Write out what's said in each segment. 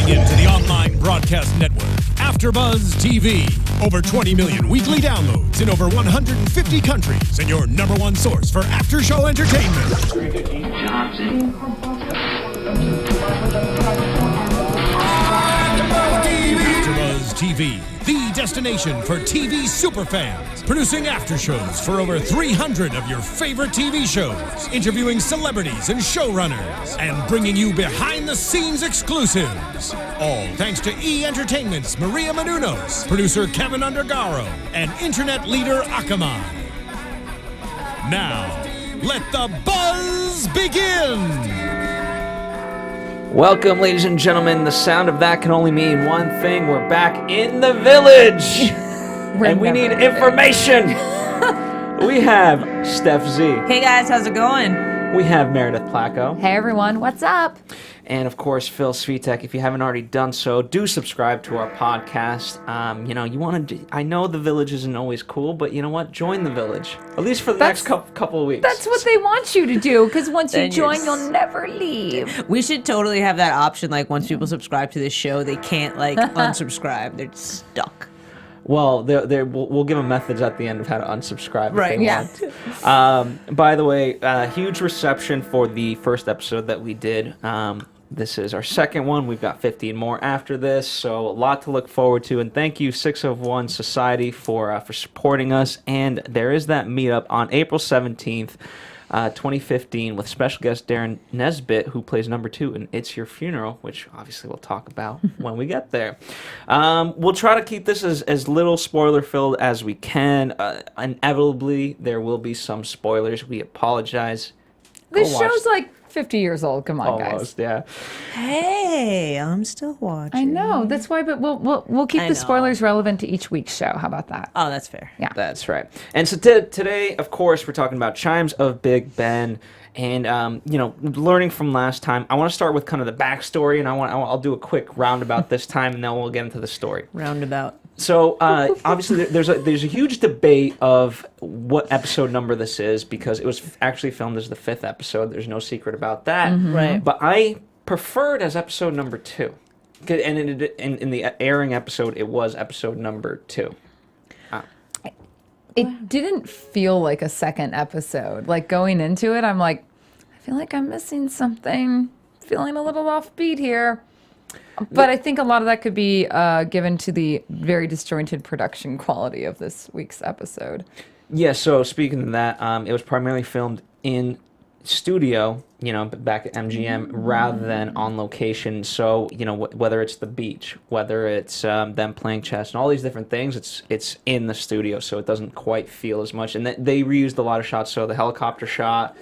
Tuning in to the online broadcast network, AfterBuzz TV. Over 20 million weekly downloads in over 150 countries, and your number one source for after-show entertainment. AfterBuzz TV, the destination for TV superfans. Producing aftershows for over 300 of your favorite TV shows. Interviewing celebrities and showrunners. And bringing you behind-the-scenes exclusives. All thanks to E! Entertainment's Maria Menounos, producer Kevin Undergaro, and internet leader Akamai. Now, let the buzz begin! Welcome, ladies and gentlemen. The sound of that can only mean one thing. We're back in the village. And we need information. We have Steph Z. Hey guys, how's it going? We have Meredith Placco. Hey everyone, what's up? And of course, Phil Svitek. If you haven't already done so, do subscribe to our podcast. You want to. I know the village isn't always cool, but you know what? Join the village, at least for the next couple of weeks. That's what they want you to do, because once you join, you'll never leave. We should totally have that option. Like once people subscribe to this show, they can't like unsubscribe. They're stuck. Well, we'll give them methods at the end of how to unsubscribe. Right. Yeah. By the way, huge reception for the first episode that we did. This is our second one. We've got 15 more after this, so a lot to look forward to. And thank you, 601 Society, for supporting us. And there is that meetup on April 17th, 2015, with special guest Darren Nesbitt, who plays number 2 in It's Your Funeral, which obviously we'll talk about when we get there. We'll try to keep this as little spoiler-filled as we can. Inevitably, there will be some spoilers. We apologize. This show's like 50 years old. Come on, Almost, guys. yeah. Hey, I'm still watching. I know. That's why, but we'll keep the spoilers relevant to each week's show. How about that? Oh, that's fair. Yeah. That's right. And so today, of course, we're talking about Chimes of Big Ben. And, learning from last time, I want to start with kind of the backstory, and I'll do a quick roundabout this time, and then we'll get into the story. Roundabout. So, obviously, there's a huge debate of what episode number this is, because it was actually filmed as the 5th episode. There's no secret about that. Mm-hmm. Right. But I prefer it as episode number 2. And in the airing episode, it was episode number 2. It didn't feel like a second episode. Like going into it, I'm like, I feel like I'm missing something. Feeling a little offbeat here. But I think a lot of that could be given to the very disjointed production quality of this week's episode. Yeah, so speaking of that, it was primarily filmed in studio, back at MGM, rather than on location. So, whether it's the beach, whether it's them playing chess and all these different things, it's in the studio, so it doesn't quite feel as much. And they reused a lot of shots, so the helicopter shot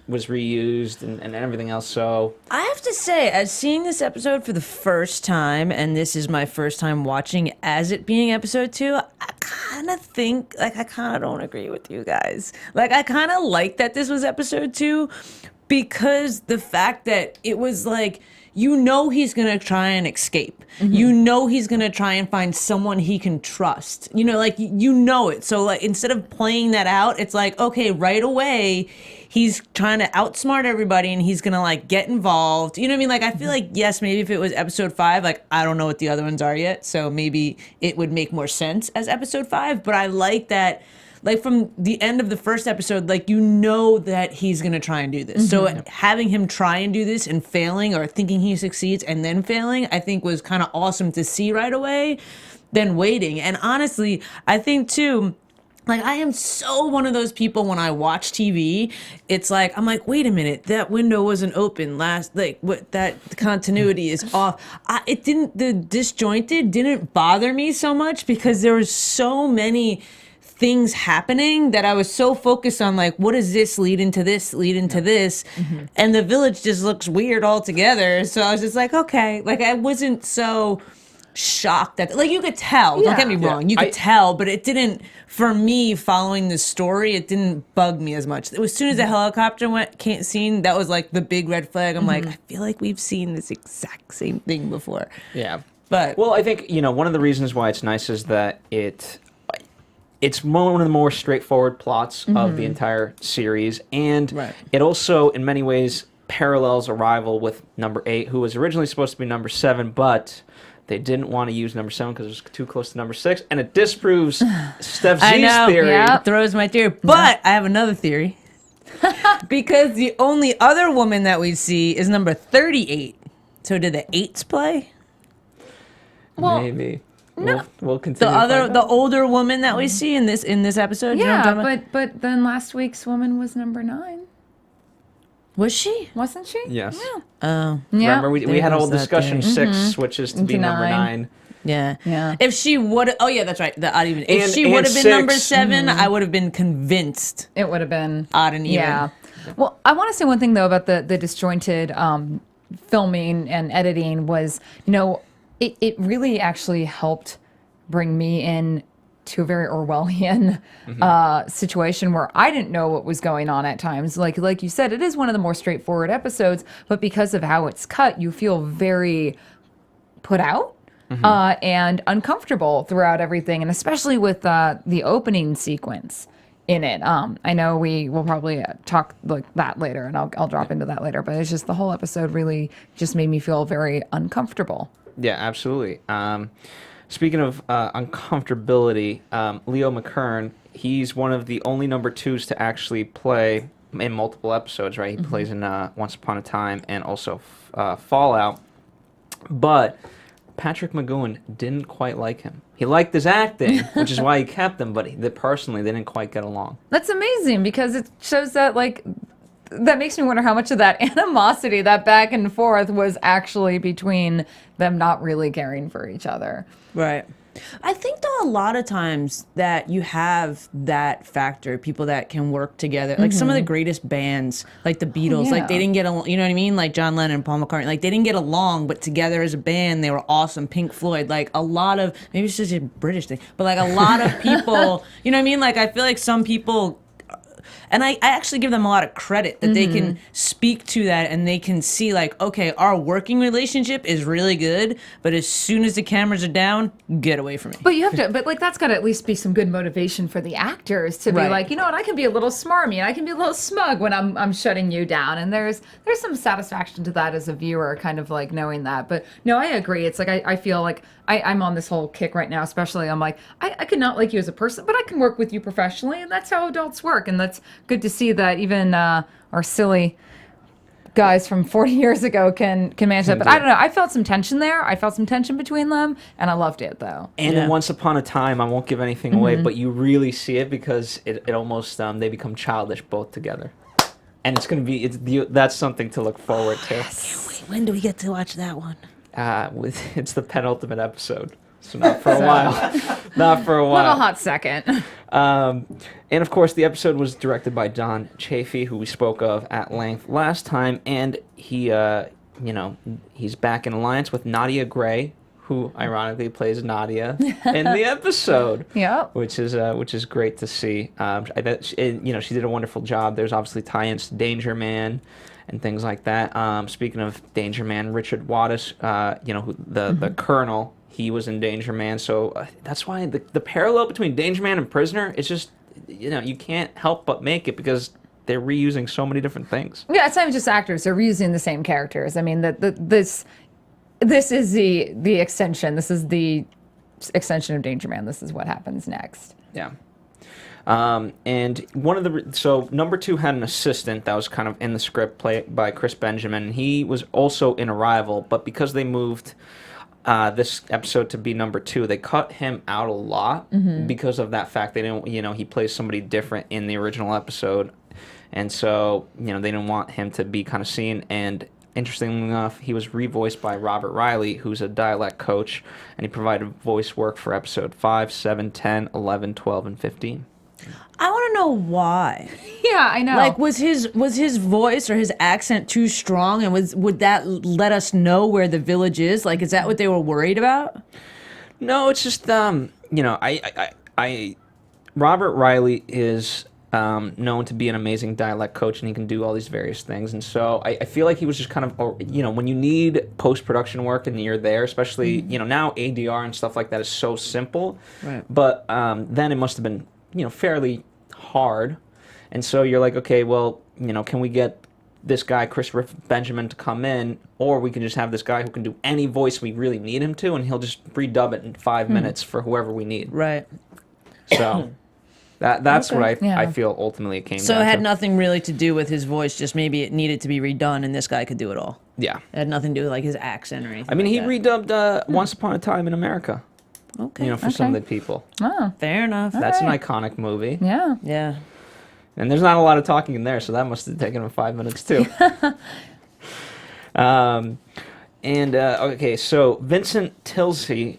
was reused and everything else. So I have to say, as seeing this episode for the first time, and this is my first time watching as it being episode 2, I kind of don't agree with you guys. Like, I kind of like that this was episode 2, because the fact that it was like, he's going to try and escape. Mm-hmm. He's going to try and find someone he can trust. It. So, like, instead of playing that out, it's like, okay, right away, he's trying to outsmart everybody and he's going to, like, get involved. You know what I mean? Like, I feel like, yes, maybe if it was episode 5, like, I don't know what the other ones are yet, so maybe it would make more sense as episode 5. But I like that. Like, from the end of the first episode, like, that he's going to try and do this. Mm-hmm. So having him try and do this and failing, or thinking he succeeds and then failing, I think was kind of awesome to see right away, than waiting. And honestly, I think, too, like, I am so one of those people when I watch TV, it's like, I'm like, wait a minute, that window wasn't open that continuity is off. The disjointed didn't bother me so much, because there was so many things happening that I was so focused on, like, what does this lead into this, mm-hmm. And the village just looks weird altogether. So I was just like, okay, like, I wasn't so shocked that, like, you could tell, don't get me wrong, you could tell, but it didn't, for me, following the story, it didn't bug me as much. As soon as the helicopter scene, that was like the big red flag. I'm like, I feel like we've seen this exact same thing before. Yeah. But, well, I think, one of the reasons why it's nice is that it's one of the more straightforward plots of the entire series, and it also, in many ways, parallels arrival with number 8, who was originally supposed to be number 7, but they didn't want to use number 7 because it was too close to number 6, and it disproves Steph Z's theory. Yeah, it throws my theory. But I have another theory. Because the only other woman that we see is number 38. So did the 8s play? Well, maybe. no. We'll continue. The older woman that we see in this episode. You know what I'm talking about? but then last week's woman was number 9. Was she? Wasn't she? Yes. Oh. Yeah. Remember, we had a whole There was that discussion. 6 switches to be number 9. Yeah. Yeah. If she would, oh yeah, that's right. The odd even. If And- she and would have been 6, number 7, I would have been convinced. It would have been Odd and even. Yeah. Well, I want to say one thing though about the disjointed filming and editing was, it really actually helped bring me in to a very Orwellian situation where I didn't know what was going on at times. Like you said, it is one of the more straightforward episodes, but because of how it's cut, you feel very put out and uncomfortable throughout everything, and especially with the opening sequence in it. I know we will probably talk like that later, and I'll drop into that later, but it's just the whole episode really just made me feel very uncomfortable. Yeah, absolutely. Speaking of uncomfortability, Leo McKern, he's one of the only number 2s to actually play in multiple episodes, right? He plays in Once Upon a Time and also Fallout. But Patrick McGoohan didn't quite like him. He liked his acting, which is why he kept him, but personally, they didn't quite get along. That's amazing because it shows that, that makes me wonder how much of that animosity, that back and forth, was actually between them not really caring for each other. Right. I think though a lot of times that you have that factor, people that can work together, like some of the greatest bands, like the Beatles, like they didn't get along, you know what I mean? Like John Lennon and Paul McCartney, like they didn't get along, but together as a band, they were awesome. Pink Floyd, like a lot of, maybe it's just a British thing, but like a lot of people, you know what I mean? Like I feel like some people, and I actually give them a lot of credit that they can speak to that and they can see like, okay, our working relationship is really good, but as soon as the cameras are down, get away from me. But you have to, that's got to at least be some good motivation for the actors to be like, you know what, I can be a little smarmy and I can be a little smug when I'm shutting you down. And there's some satisfaction to that as a viewer, kind of like knowing that. But no, I agree. It's like, I feel like I'm on this whole kick right now, especially I'm like, I could not like you as a person, but I can work with you professionally, and that's how adults work. And that's good to see that even our silly guys from 40 years ago can manage that. But I don't know. I felt some tension there. I felt some tension between them, and I loved it, though. And in Once Upon a Time, I won't give anything away, but you really see it because it almost, they become childish both together. And it's going to be, that's something to look forward to. Wait, when do we get to watch that one? It's the penultimate episode, so not for a while. Not for a while. Little hot second. And of course, the episode was directed by Don Chaffee, who we spoke of at length last time, and he, he's back in alliance with Nadia Gray, who ironically plays Nadia in the episode. Yeah, which is great to see. She did a wonderful job. There's obviously tie-ins to Danger Man and things like that. Speaking of Danger Man, Richard Wattis, the Colonel, he was in Danger Man. So that's why the parallel between Danger Man and Prisoner is just, you can't help but make it because they're reusing so many different things. Yeah, it's not even just actors; they're reusing the same characters. I mean, this is the extension. This is the extension of Danger Man. This is what happens next. Yeah. And so number 2 had an assistant that was kind of in the script, played by Chris Benjamin. And he was also in Arrival, but because they moved this episode to be number 2, they cut him out a lot because of that fact. They didn't, he plays somebody different in the original episode, and so they didn't want him to be kind of seen. And interestingly enough, he was revoiced by Robert Riley, who's a dialect coach, and he provided voice work for episode 5, 7, 10, 11, 12, and 15. I want to know why. Yeah, I know. Like, was his voice or his accent too strong, and would that let us know where the village is? Like, is that what they were worried about? No, it's just Robert Riley is known to be an amazing dialect coach, and he can do all these various things. And so I feel like he was just kind of, when you need post-production work and you're there, especially, now ADR and stuff like that is so simple. Right. But then it must have been, fairly hard. And so you're like, okay, well, can we get this guy, Christopher Benjamin, to come in, or we can just have this guy who can do any voice we really need him to, and he'll just redub it in 5 minutes for whoever we need. Right. So that's Okay. what I feel ultimately it came So down it had to. nothing really to do with his voice, just maybe it needed to be redone, and this guy could do it all. Yeah. It had nothing to do with like his accent or anything. I mean, like he that. redubbed Once Upon a Time in America, Okay. for some of the people. Oh, Fair enough. That's an iconic movie. yeah. Yeah. And there's not a lot of talking in there, so that must have taken him 5 minutes too. Okay, so Vincent Tilsey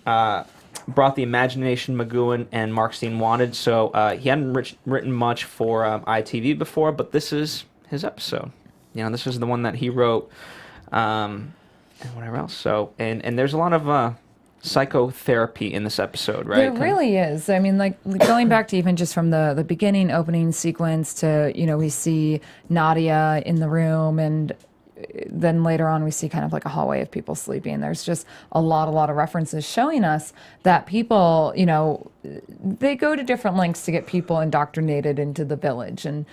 brought the imagination McGoohan and Mark Steen wanted. So he hadn't written much for ITV before, but this is his episode. This is the one that he wrote, and whatever else. So and there's a lot of psychotherapy in this episode, right? There really is. I mean, like going back to even just from the beginning opening sequence to, we see Nadia in the room, and then later on we see kind of like a hallway of people sleeping. There's just a lot of references showing us that people, they go to different lengths to get people indoctrinated into the village. And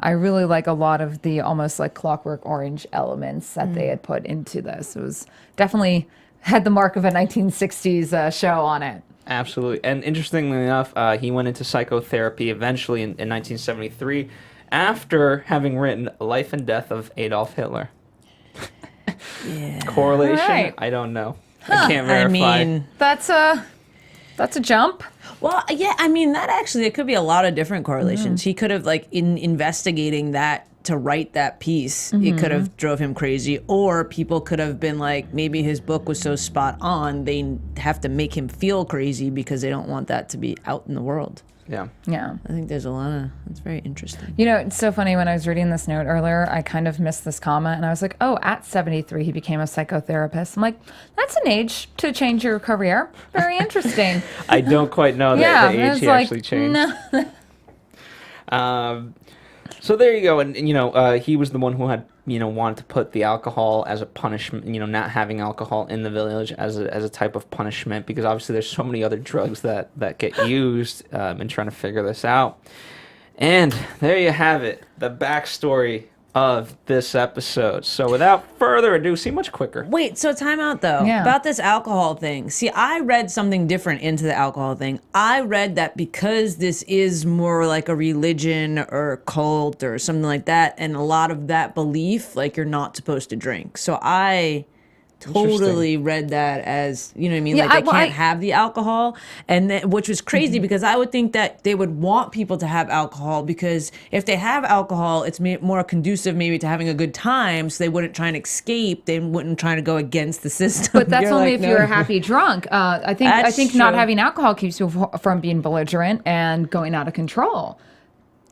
I really like a lot of the almost like Clockwork Orange elements that they had put into this. It was definitely had the mark of a 1960s show on it. Absolutely. And interestingly enough, he went into psychotherapy eventually in 1973 after having written Life and Death of Adolf Hitler. Yeah. Correlation? Right. I don't know. I can't verify. I mean, That's a jump. well, yeah, I mean, that actually, it could be a lot of different correlations. He could have, like, in investigating that to write that piece, it could have drove him crazy, or people could have been like, maybe his book was so spot on, they have to make him feel crazy because they don't want that to be out in the world. Yeah. Yeah. I think there's a lot of, it's very interesting. It's so funny. When I was reading this note earlier, I kind of missed this comment, and I was like, oh, at 73, he became a psychotherapist. I'm like, that's an age to change your career. Very interesting. I don't quite know the I age was he like, actually changed. No. So there you go. And he was the one who had, wanted to put the alcohol as a punishment, not having alcohol in the village as a type of punishment, because obviously there's so many other drugs that get used in trying to figure this out. And there you have it, the backstory of this episode. So without further ado, see, much quicker. Wait, so time out though. Yeah. About this alcohol thing. See, I read something different into the alcohol thing. I read that because this is more like a religion or a cult or something like that, and a lot of that belief, like you're not supposed to drink. So I totally read that as, you know what I mean? Yeah, like they I can't have the alcohol, and then, which was crazy because I would think that they would want people to have alcohol, because if they have alcohol, it's more conducive maybe to having a good time, so they wouldn't try and escape. They wouldn't try to go against the system. But that's You're only like, if you're no. a happy drunk. I think That's not true. having alcohol keeps you from being belligerent and going out of control.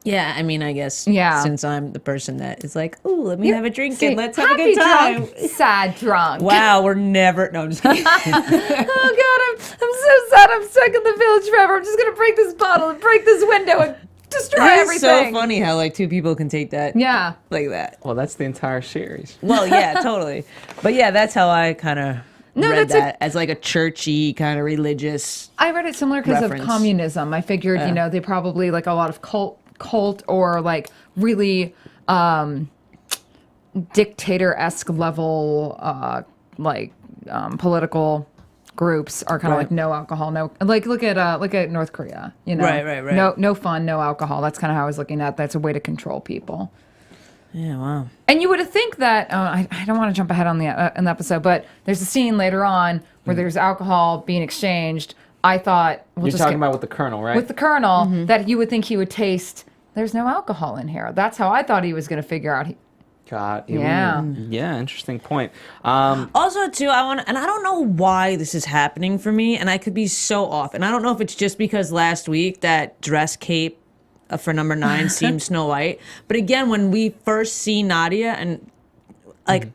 Yeah, I mean, I guess Yeah. since I'm the person that is like, ooh, let me have a drink See, and let's have a happy good time. drunk, sad drunk. Wow, we're never. No, I'm just kidding. Oh God, I'm so sad. I'm stuck in the village forever. I'm just gonna break this bottle and break this window and destroy That is everything. so funny how like two people can take that Yeah. like that. Well, that's the entire series. Well, yeah, totally. But yeah, that's how I kind of read that's that as like a churchy kind of religious. I read it similar because of Reference. communism. I figured, they probably like a lot of cult or like really dictator-esque level political groups are kind of Right. like no alcohol, no, like look at North Korea, Right. no fun, no alcohol. That's kind of how I was looking at. That's a way to control people. Yeah, wow. And you would think that I don't want to jump ahead on the episode, but there's a scene later on where there's alcohol being exchanged. I thought You're talking about with the Colonel, right? with the Colonel that you would think he would taste. There's no alcohol in here. That's how I thought he was going to figure out. God. Yeah. Yeah, interesting point. Also, too, and I don't know why this is happening for me, and I could be so off. And I don't know if it's just because last week that dress cape for number 9 seemed Snow White. But again, when we first see Nadia, and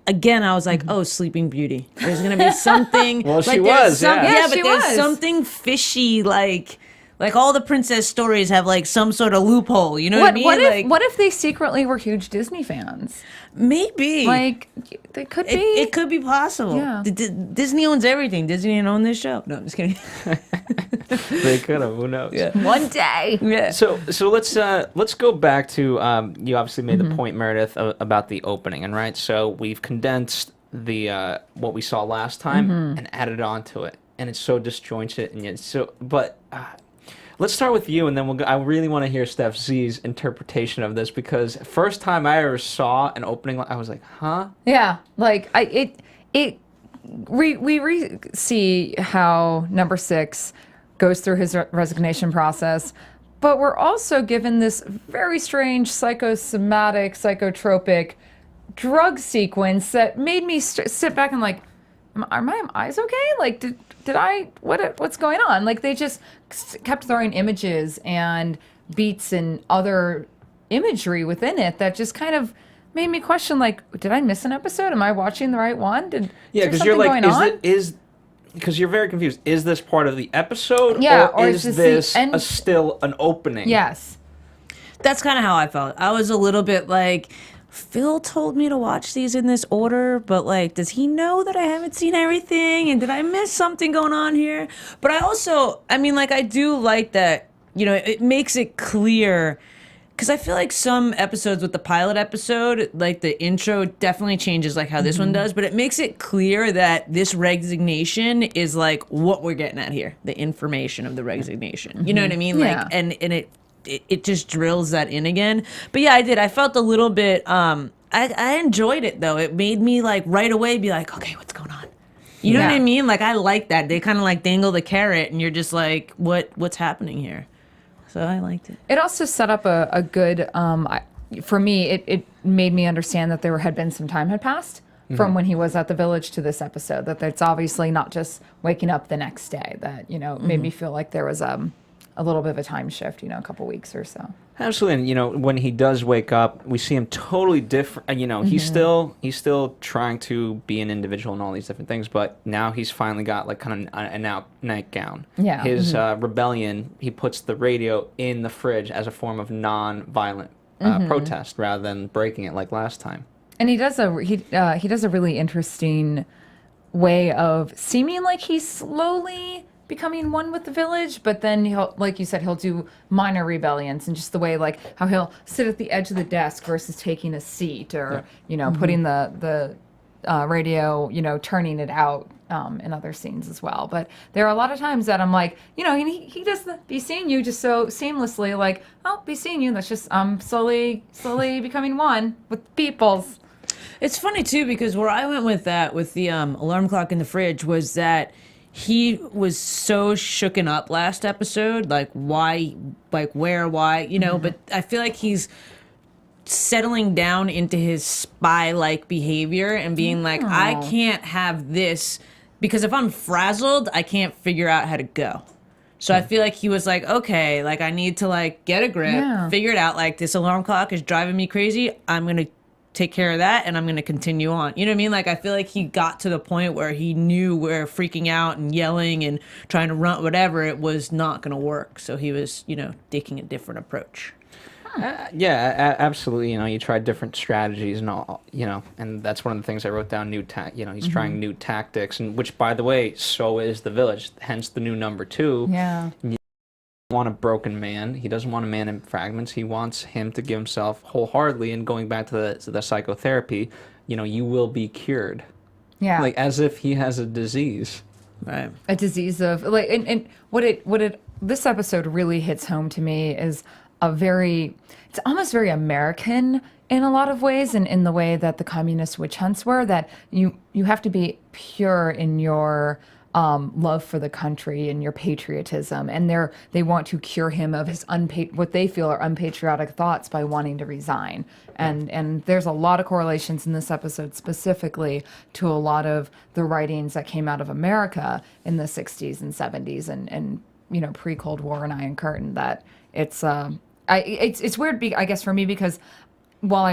again, I was like, oh, Sleeping Beauty. There's going to be something. Well, she there's was, yeah. Yeah, Yeah, but she there's was. something fishy, like Like all the princess stories have like some sort of loophole. You know what I mean? What if they secretly were huge Disney fans? Maybe. Like they could be. It could be possible. Yeah. Disney owns everything. Disney didn't own this show. No, I'm just kidding. They could have. Who knows? Yeah. One day. Yeah. So let's go back to you obviously made the point, Meredith, about the opening, and right. So we've condensed the what we saw last time and added on to it, and it's so disjointed and yet so. But let's start with you, and then we'll go. I really want to hear Steph Z's interpretation of this because first time I ever saw an opening, I was like, huh? Yeah, like we see how number 6 goes through his resignation process, but we're also given this very strange psychosomatic, psychotropic drug sequence that made me sit back and like, are my eyes okay? Like, did I, what's going on? Like, they just kept throwing images and beats and other imagery within it that just kind of made me question, like, did I miss an episode? Am I watching the right one? Yeah, because you're like, because you're very confused. Is this part of the episode? Yeah, or is this still an opening? Yes. That's kind of how I felt. I was a little bit like, Phil told me to watch these in this order, but like, does he know that I haven't seen everything? And did I miss something going on here? But I also, I mean, like, I do like that, you know, it makes it clear. Because I feel like some episodes with the pilot episode, like the intro definitely changes like how this one does, but it makes it clear that this resignation is like what we're getting at here, the information of the resignation. You know what I mean? Yeah. Like, and it just drills that in again. But yeah, I did. I felt a little bit, I enjoyed it though. It made me like right away be like, okay, what's going on? You know what I mean? Like, I like that. They kind of like dangle the carrot and you're just like, what's happening here? So I liked it. It also set up a good, for me, it made me understand that there had been some time had passed from when he was at the village to this episode, that it's obviously not just waking up the next day, that, you know, made me feel like there was a little bit of a time shift, you know, a couple weeks or so. Absolutely, and you know, when he does wake up, we see him totally different. You know, he's still trying to be an individual and all these different things, but now he's finally got like kind of a nightgown. Yeah. His rebellion, he puts the radio in the fridge as a form of non-violent protest rather than breaking it like last time. And he does a really interesting way of seeming like he's slowly becoming one with the village, but then he'll, like you said, he'll do minor rebellions, and just the way, like how he'll sit at the edge of the desk versus taking a seat, or you know, putting the radio, you know, turning it out in other scenes as well. But there are a lot of times that I'm like, you know, he does the be seeing you just so seamlessly, like, oh, be seeing you, that's just slowly becoming one with peoples. It's funny too, because where I went with that, with the alarm clock in the fridge, was that he was so shooken up last episode, like why, like where, why, you know, but I feel like he's settling down into his spy-like behavior and being like, I can't have this, because if I'm frazzled, I can't figure out how to go. So I feel like he was like, okay, like I need to like get a grip, figure it out, like this alarm clock is driving me crazy, I'm going to take care of that and I'm going to continue on. You know what I mean? Like, I feel like he got to the point where he knew where freaking out and yelling and trying to run, whatever, it was not going to work. So he was, you know, taking a different approach. Yeah, absolutely. You know, you tried different strategies and all, you know, and that's one of the things I wrote down, you know, he's trying new tactics, and which, by the way, so is the village, hence the new number 2. Yeah. Want a broken man. He doesn't want a man in fragments. He wants him to give himself wholeheartedly. And going back to the psychotherapy, you know, you will be cured. Yeah. Like as if he has a disease. Right. A disease of like, and what this episode really hits home to me is it's almost very American in a lot of ways, and in the way that the communist witch hunts were, that you have to be pure in your love for the country and your patriotism, and they want to cure him of his what they feel are unpatriotic thoughts by wanting to resign. And there's a lot of correlations in this episode specifically to a lot of the writings that came out of America in the 60s and 70s and you know, pre-Cold War and Iron Curtain, that it's weird, I guess, for me, because while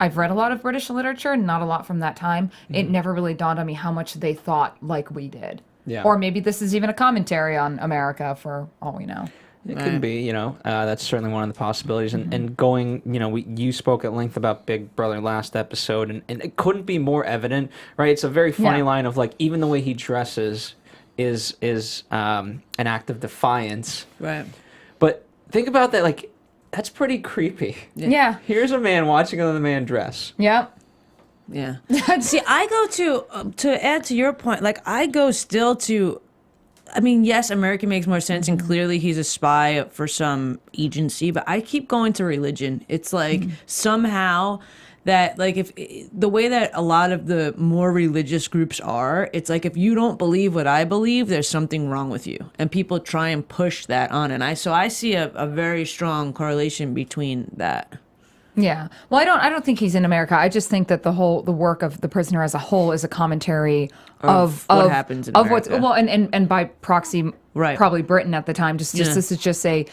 I've read a lot of British literature, not a lot from that time. It never really dawned on me how much they thought like we did. Yeah. Or maybe this is even a commentary on America, for all we know. It could be, you know, that's certainly one of the possibilities. And going, you know, you spoke at length about Big Brother last episode, and it couldn't be more evident, right? It's a very funny line of like, even the way he dresses is an act of defiance. Right. But think about that, like, that's pretty creepy. Yeah. Here's a man watching another man dress. Yep. Yeah. See, I go to add to your point, like, I go still to, I mean, yes, America makes more sense, and clearly he's a spy for some agency, but I keep going to religion. It's like somehow that, like, if the way that a lot of the more religious groups are, it's like, if you don't believe what I believe, there's something wrong with you. And people try and push that on. And I see a very strong correlation between that. Yeah. Well, I don't think he's in America. I just think that the work of The Prisoner as a whole is a commentary of what happens in what's, America. well, and by proxy, Right. probably Britain at the time. Just this is just a,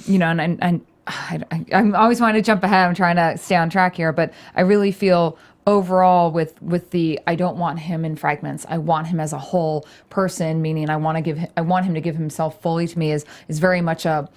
you know, and I'm always wanting to jump ahead. I'm trying to stay on track here, but I really feel overall with the, I don't want him in fragments. I want him as a whole person, meaning I want him to give himself fully to me is very much a,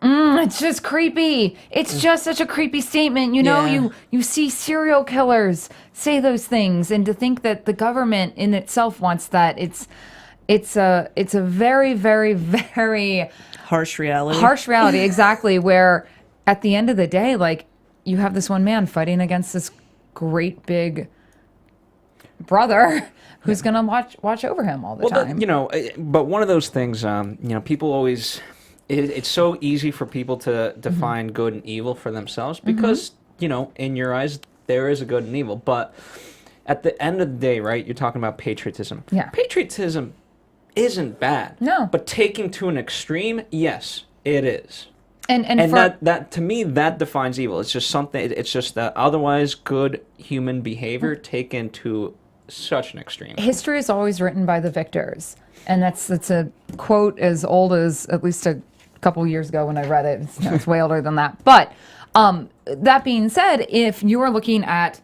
it's just creepy. It's just such a creepy statement. You know, Yeah. you see serial killers say those things, and to think that the government in itself wants that, it's a very, very, very Harsh reality. harsh reality, exactly, where at the end of the day, like, you have this one man fighting against this great big brother who's gonna watch over him all the time. You know, but one of those things, you know, people always, it's so easy for people to define good and evil for themselves because, you know, in your eyes, there is a good and evil. But at the end of the day, right, you're talking about patriotism. Yeah. Patriotism isn't bad. No. But taking to an extreme, yes, it is. And And that to me, that defines evil. It's just something, it's just that otherwise good human behavior taken to such an extreme. history is always written by the victors, and that's a quote as old as at least a couple years ago when I read it. It's way older than that. But that being said, if you are looking at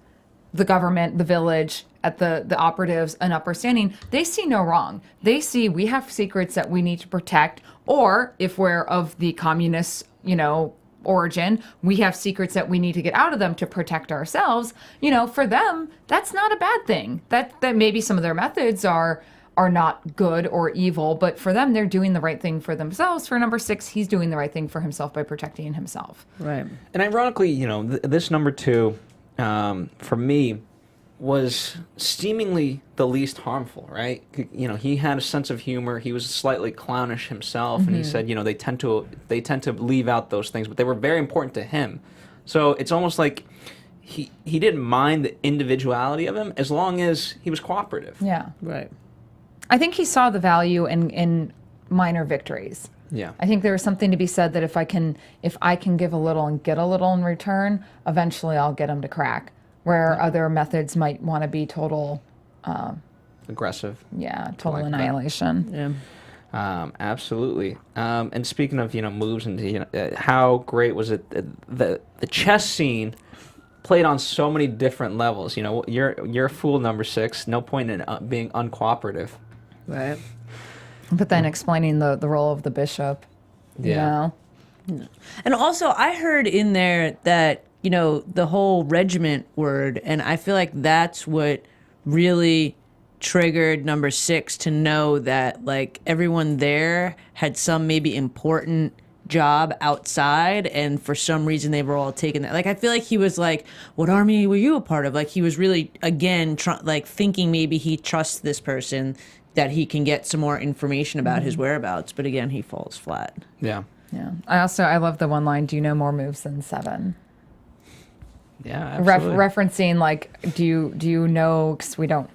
the government, the village, at the operatives and upper standing, they see no wrong. They see we have secrets that we need to protect, or if we're of the communist, you know, origin, we have secrets that we need to get out of them to protect ourselves. You know, for them, that's not a bad thing. That maybe some of their methods are not good or evil, but for them, they're doing the right thing for themselves. For number 6, he's doing the right thing for himself by protecting himself. Right. And ironically, you know, this number 2, for me, was seemingly the least harmful, right? You know, he had a sense of humor. He was slightly clownish himself, and he said, you know, they tend to leave out those things, but they were very important to him. So it's almost like he didn't mind the individuality of him as long as he was cooperative. Yeah. Right. I think he saw the value in minor victories. Yeah. I think there was something to be said that if I can give a little and get a little in return, eventually I'll get him to crack. Where other methods might want to be total, Aggressive. total like that. annihilation. Yeah. Absolutely. And speaking of, you know, moves and, you know, how great was it? The chess scene played on so many different levels. You know, you're a fool, number 6. No point in being uncooperative. Right. But then explaining the role of the bishop, you Yeah. know? And also, I heard in there that, you know, the whole regiment word, and I feel like that's what really triggered number 6 to know that, like, everyone there had some maybe important job outside, and for some reason they were all taking that. Like, I feel like he was like, what army were you a part of? Like, he was really, again, like, thinking maybe he trusts this person, that he can get some more information about his whereabouts, but again, he falls flat. Yeah. Yeah. I love the one line, do you know more moves than 7? Yeah, absolutely. Referencing, like, do you know, because we don't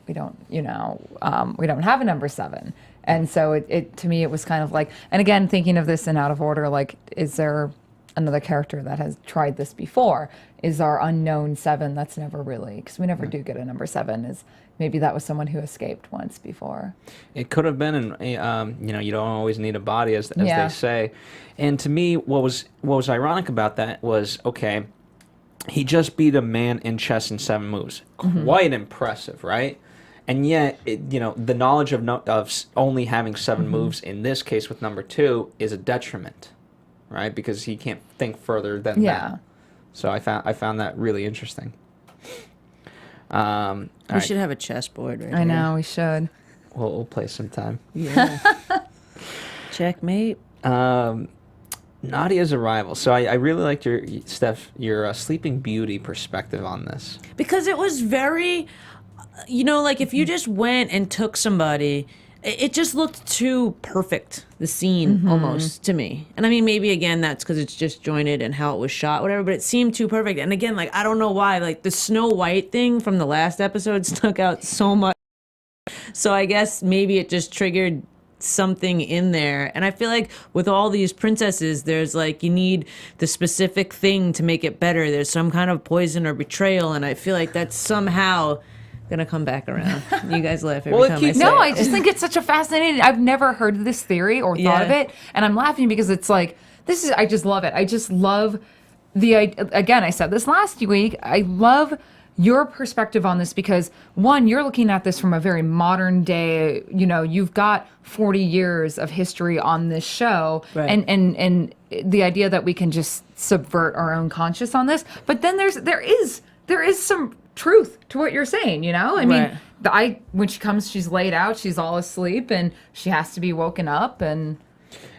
you know, we don't have a number 7. And so it to me, it was kind of like, and again, thinking of this in out of order, like, is there another character that has tried this before? Is our unknown 7 that's never really, because we never do get a number 7, is maybe that was someone who escaped once before. It could have been, and you know, you don't always need a body, as Yeah. they say. And to me, what was ironic about that was, okay, he just beat a man in chess in 7 moves. Quite impressive, right? And yet, the knowledge of only having 7 moves in this case with number 2 is a detriment, right? Because he can't think further than that. So I found that really interesting. We should have a chessboard right I know, we should. We'll play sometime. Yeah. Checkmate. Nadia's arrival. So I really liked your Sleeping Beauty perspective on this. Because it was very, like if you just went and took somebody, it just looked too perfect, the scene almost to me. And I mean, maybe again, that's because it's just jointed and how it was shot, whatever, but it seemed too perfect. And again, like, I don't know why, like the Snow White thing from the last episode stuck out so much. So I guess maybe it just triggered something in there. And I feel like with all these princesses, there's like, you need the specific thing to make it better. There's some kind of poison or betrayal. And I feel like that's somehow gonna come back around. You guys laugh every time I say it. No, I just think it's such a fascinating. I've never heard this theory or thought of it, and I'm laughing because it's like I just love it. I just love again, I said this last week. I love your perspective on this because one, you're looking at this from a very modern day. You've got 40 years of history on this show, right. and the idea that we can just subvert our own conscious on this. But then there is some truth to what you're saying, I mean, when she comes, she's laid out, she's all asleep, and she has to be woken up, and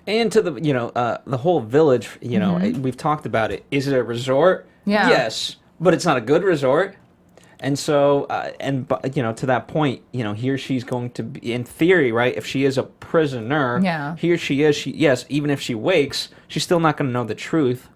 to the the whole village, we've talked about it. Is it a resort? Yeah. Yes, but it's not a good resort. And so, to that point, here she's going to be, in theory, right? If she is a prisoner, here she is. Yes, even if she wakes, she's still not going to know the truth.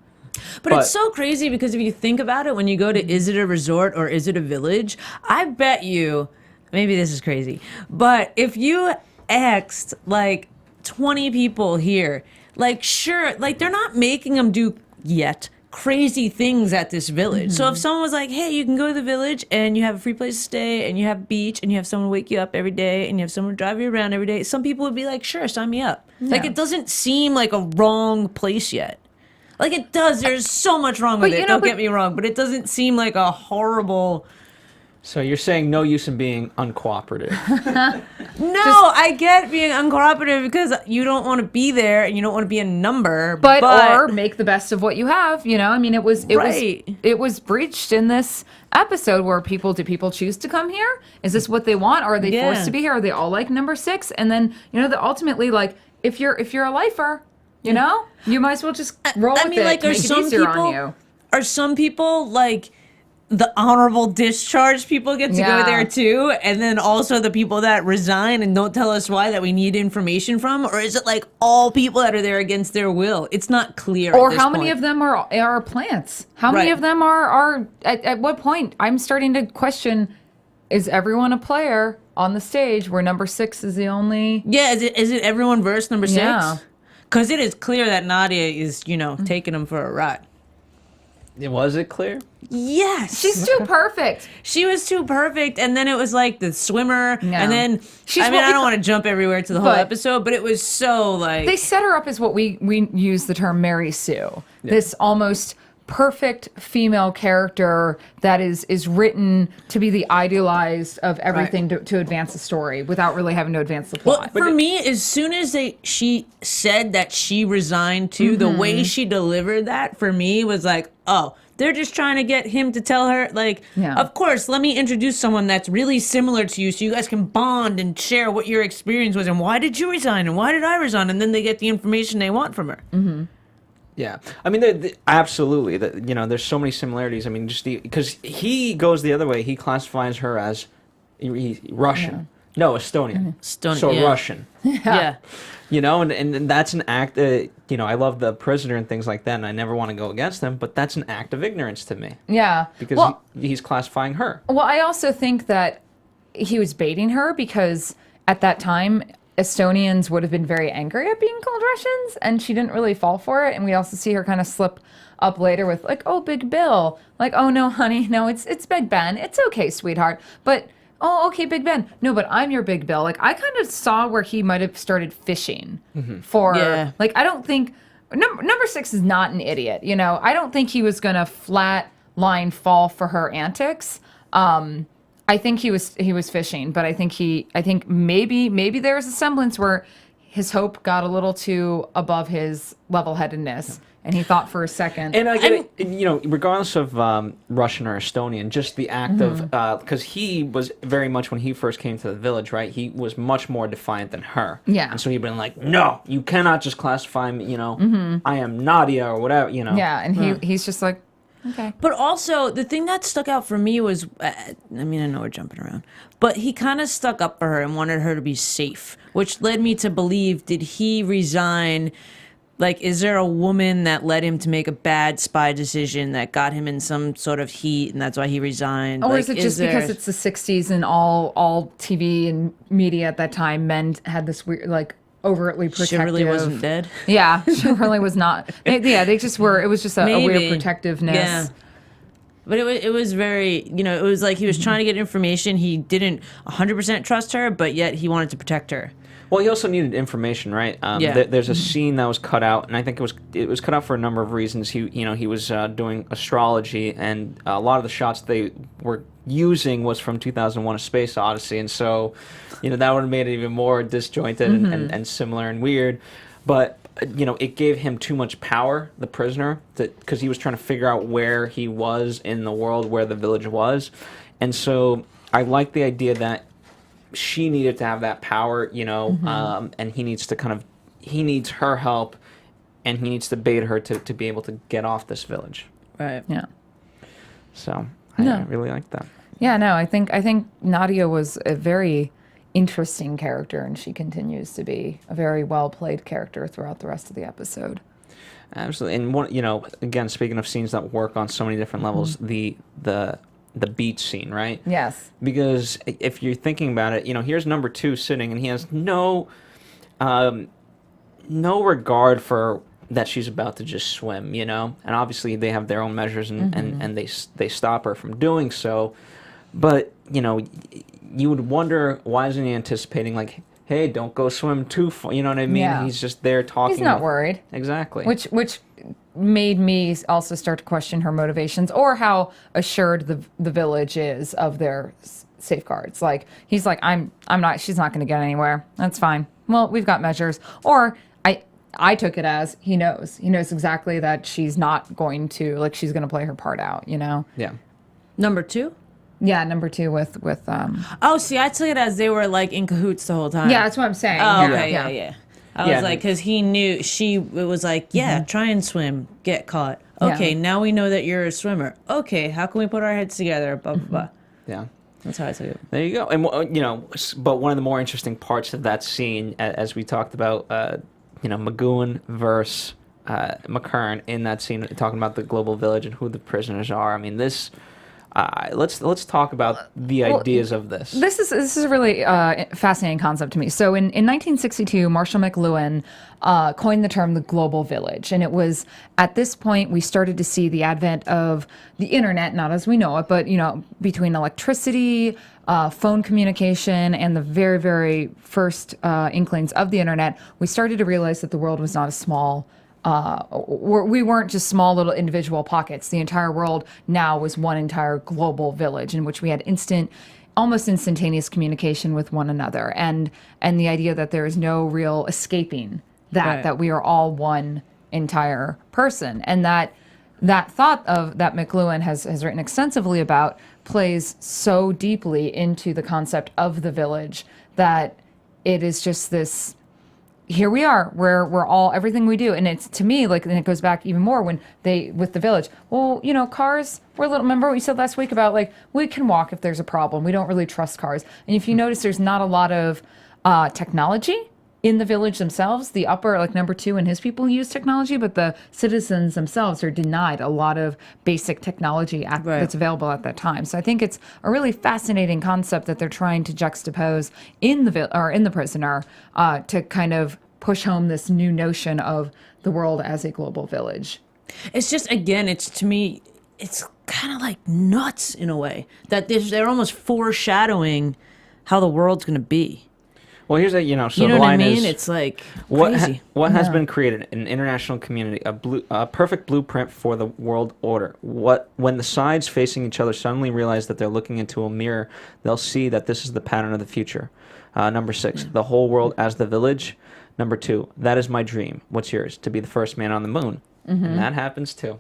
But it's so crazy because if you think about it, when you go to, is it a resort or is it a village? I bet you, maybe this is crazy, but if you asked like 20 people here, like, sure, like they're not making them do yet crazy things at this village. So if someone was like, hey, you can go to the village and you have a free place to stay and you have a beach and you have someone wake you up every day and you have someone drive you around every day, some people would be like, sure, sign me up. Like, it doesn't seem like a wrong place yet. Like, it does. There's so much wrong with it. Don't get me wrong. But it doesn't seem like a horrible... So you're saying no use in being uncooperative. No, I get being uncooperative because you don't want to be there and you don't want to be a number. But or make the best of what you have. I mean, it was breached in this episode where do people choose to come here? Is this what they want? Or are they forced to be here? Are they all like number 6? And then, ultimately, like, if you're a lifer... you might as well just roll with it. Like, are some people like the honorable discharge people get to go there too, and then also the people that resign and don't tell us why that we need information from, or is it like all people that are there against their will? It's not clear. Or how many of them are plants? How many of them are at what point? I'm starting to question: is everyone a player on the stage where number 6 is the only? Yeah, is it everyone versus number 6? Yeah. Because it is clear that Nadia is, taking them for a ride. Was it clear? Yes. She's too perfect. She was too perfect. And then it was like the swimmer. No. And then, I don't want to jump everywhere to the whole episode, but it was so like... They set her up as what we use the term Mary Sue. Yeah. This almost perfect female character that is written to be the idealized of everything to advance the story without really having to advance the plot. Well, for me, as soon as she said that she resigned too, the way she delivered that for me was like, oh, they're just trying to get him to tell her, like, of course, let me introduce someone that's really similar to you so you guys can bond and share what your experience was and why did you resign and why did I resign? And then they get the information they want from her. Mm-hmm. Yeah, I mean, absolutely. There's so many similarities. I mean, because he goes the other way. He classifies her as Russian. No, Estonian. Russian. Yeah. And that's an act. I love the prisoner and things like that, and I never want to go against them. But that's an act of ignorance to me. Yeah. Because he's classifying her. Well, I also think that he was baiting her because at that time, Estonians would have been very angry at being called Russians, and she didn't really fall for it. And we also see her kind of slip up later with like, "Oh, Big Bill," like, "Oh no, honey, no, it's Big Ben. It's okay, sweetheart." But "Oh, okay, Big Ben. No, but I'm your Big Bill." Like, I kind of saw where he might have started fishing for. Like, I don't think number 6 is not an idiot. I don't think he was gonna flat line fall for her antics. I think he was fishing, but I think maybe there was a semblance where his hope got a little too above his level-headedness, and he thought for a second. And I get it, regardless of Russian or Estonian, just the act of, because he was very much, when he first came to the village, right, he was much more defiant than her. Yeah. And so he'd been like, no, you cannot just classify me, I am Nadia or whatever, Yeah, and he's just like, okay. But also, the thing that stuck out for me was, I know we're jumping around, but he kind of stuck up for her and wanted her to be safe, which led me to believe, did he resign? Like, is there a woman that led him to make a bad spy decision that got him in some sort of heat, and that's why he resigned? Or like, is it just because it's the 60s and all TV and media at that time, men had this weird, like, overtly protective. She really wasn't dead? Yeah, she really was not. They just were, it was just a weird protectiveness. Yeah. But it was very, it was like he was trying to get information. He didn't 100% trust her, but yet he wanted to protect her. Well, he also needed information, right? There's a scene that was cut out, and I think it was cut out for a number of reasons. He was doing astrology, and a lot of the shots they were using was from 2001: A Space Odyssey, and so, that would have made it even more disjointed and similar and weird. But it gave him too much power, the prisoner, because he was trying to figure out where he was in the world, where the village was, and so I like the idea that she needed to have that power, and he needs her help, and he needs to bait her to be able to get off this village. Right. Yeah. So I really like that. Yeah, no, I think Nadia was a very interesting character, and she continues to be a very well played character throughout the rest of the episode. Absolutely. And one, again, speaking of scenes that work on so many different levels, the beach scene, right? Yes. Because if you're thinking about it, here's number 2 sitting, and he has no regard for that she's about to just swim, and obviously they have their own measures, and they stop her from doing so. But you would wonder, why isn't he anticipating, like, hey, don't go swim too far? You know what I mean? Yeah. He's just there talking. He's not worried. Exactly. Which made me also start to question her motivations, or how assured the village is of their safeguards. Like, he's like, she's not going to get anywhere. That's fine. Well, we've got measures. Or I took it as he knows exactly that she's not going to, like, she's going to play her part out, Yeah. Number 2? Yeah, number 2 with Oh, see, I took it as they were, like, in cahoots the whole time. Yeah, that's what I'm saying. Oh, okay, yeah. I was like, because he knew it was like, try and swim, get caught. Okay, now we know that you're a swimmer. Okay, how can we put our heads together? Blah, blah, blah. Yeah. That's how I took it. There you go. And, but one of the more interesting parts of that scene, as we talked about, McGoohan versus McKern in that scene, talking about the global village and who the prisoners are. I mean, this... let's talk about the ideas of this. This is a really fascinating concept to me. So in 1962, Marshall McLuhan coined the term the global village. And it was at this point we started to see the advent of the internet, not as we know it, but between electricity, phone communication, and the very, very first inklings of the internet, we started to realize that the world was not a small we weren't just small little individual pockets. The entire world now was one entire global village in which we had almost instantaneous communication with one another, and the idea that there is no real escaping that we are all one entire person, and that thought of that McLuhan has written extensively about plays so deeply into the concept of the village that it is just this. Here we are, where we're all, everything we do. And it's, to me, like, and it goes back even more when with the village, well, cars, remember what we said last week about, like, we can walk if there's a problem. We don't really trust cars. And if you notice, there's not a lot of technology in the village themselves. The upper, like, number 2 and his people use technology, but the citizens themselves are denied a lot of basic technology that's available at that time. So I think it's a really fascinating concept that they're trying to juxtapose in the prisoner to kind of push home this new notion of the world as a global village. It's just, again, to me, it's kind of like nuts in a way that they're almost foreshadowing how the world's going to be. Well, here's so You know the what I line mean? is, It's like what crazy. what has been created? An international community, a perfect blueprint for the world order. When the sides facing each other suddenly realize that they're looking into a mirror, they'll see that this is the pattern of the future. Number 6, the whole world as the village. Number 2, that is my dream. What's yours? To be the first man on the moon. And that happens too.